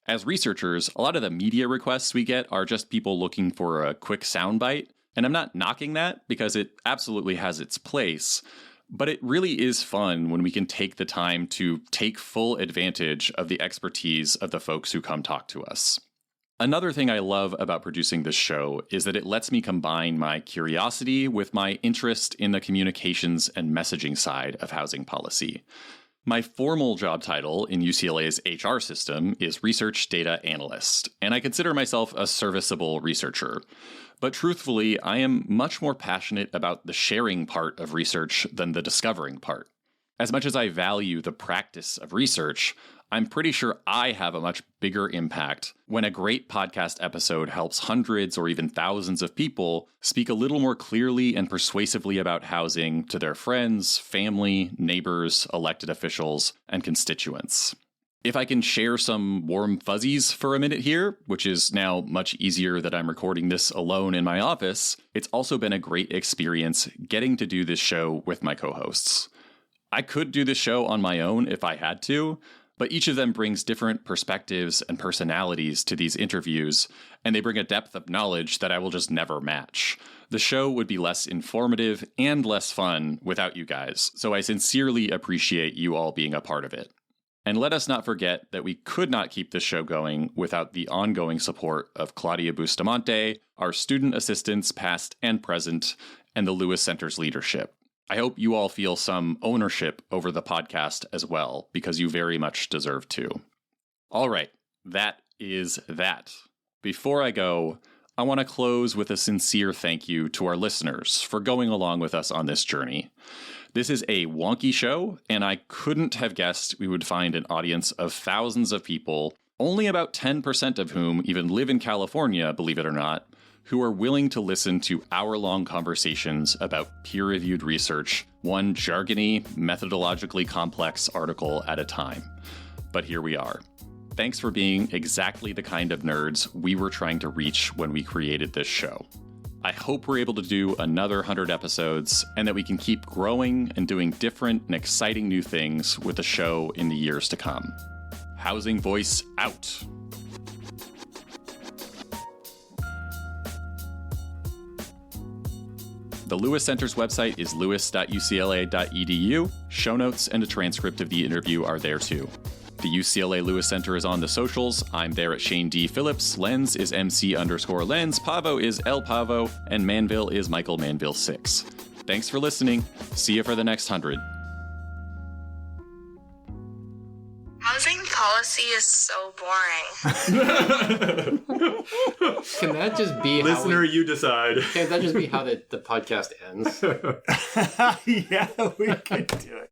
As researchers, a lot of the media requests we get are just people looking for a quick soundbite. And I'm not knocking that because it absolutely has its place, but it really is fun when we can take the time to take full advantage of the expertise of the folks who come talk to us. Another thing I love about producing this show is that it lets me combine my curiosity with my interest in the communications and messaging side of housing policy. My formal job title in UCLA's HR system is Research Data Analyst, and I consider myself a serviceable researcher. But truthfully, I am much more passionate about the sharing part of research than the discovering part. As much as I value the practice of research, I'm pretty sure I have a much bigger impact when a great podcast episode helps hundreds or even thousands of people speak a little more clearly and persuasively about housing to their friends, family, neighbors, elected officials, and constituents. If I can share some warm fuzzies for a minute here, which is now much easier that I'm recording this alone in my office, it's also been a great experience getting to do this show with my co-hosts. I could do this show on my own if I had to, but each of them brings different perspectives and personalities to these interviews, and they bring a depth of knowledge that I will just never match. The show would be less informative and less fun without you guys, so I sincerely appreciate you all being a part of it. And let us not forget that we could not keep this show going without the ongoing support of Claudia Bustamante, our student assistants past and present, and the Lewis Center's leadership. I hope you all feel some ownership over the podcast as well, because you very much deserve to. All right, that is that. Before I go, I want to close with a sincere thank you to our listeners for going along with us on this journey. This is a wonky show, and I couldn't have guessed we would find an audience of thousands of people, only about 10% of whom even live in California, believe it or not, who are willing to listen to hour-long conversations about peer-reviewed research, one jargony, methodologically complex article at a time. But here we are. Thanks for being exactly the kind of nerds we were trying to reach when we created this show. I hope we're able to do another 100 episodes and that we can keep growing and doing different and exciting new things with the show in the years to come. Housing Voice out. The Lewis Center's website is lewis.ucla.edu. Show notes and a transcript of the interview are there too. The UCLA Lewis Center is on the socials. I'm there at Shane D. Phillips. Lens is MC_Lens. Pavo is El Pavo. And Manville is Michael Manville 6. Thanks for listening. See you for the next 100. Housing policy is so boring. Can that just be Listener, you decide. Can that just be how the podcast ends? Yeah, we could do it.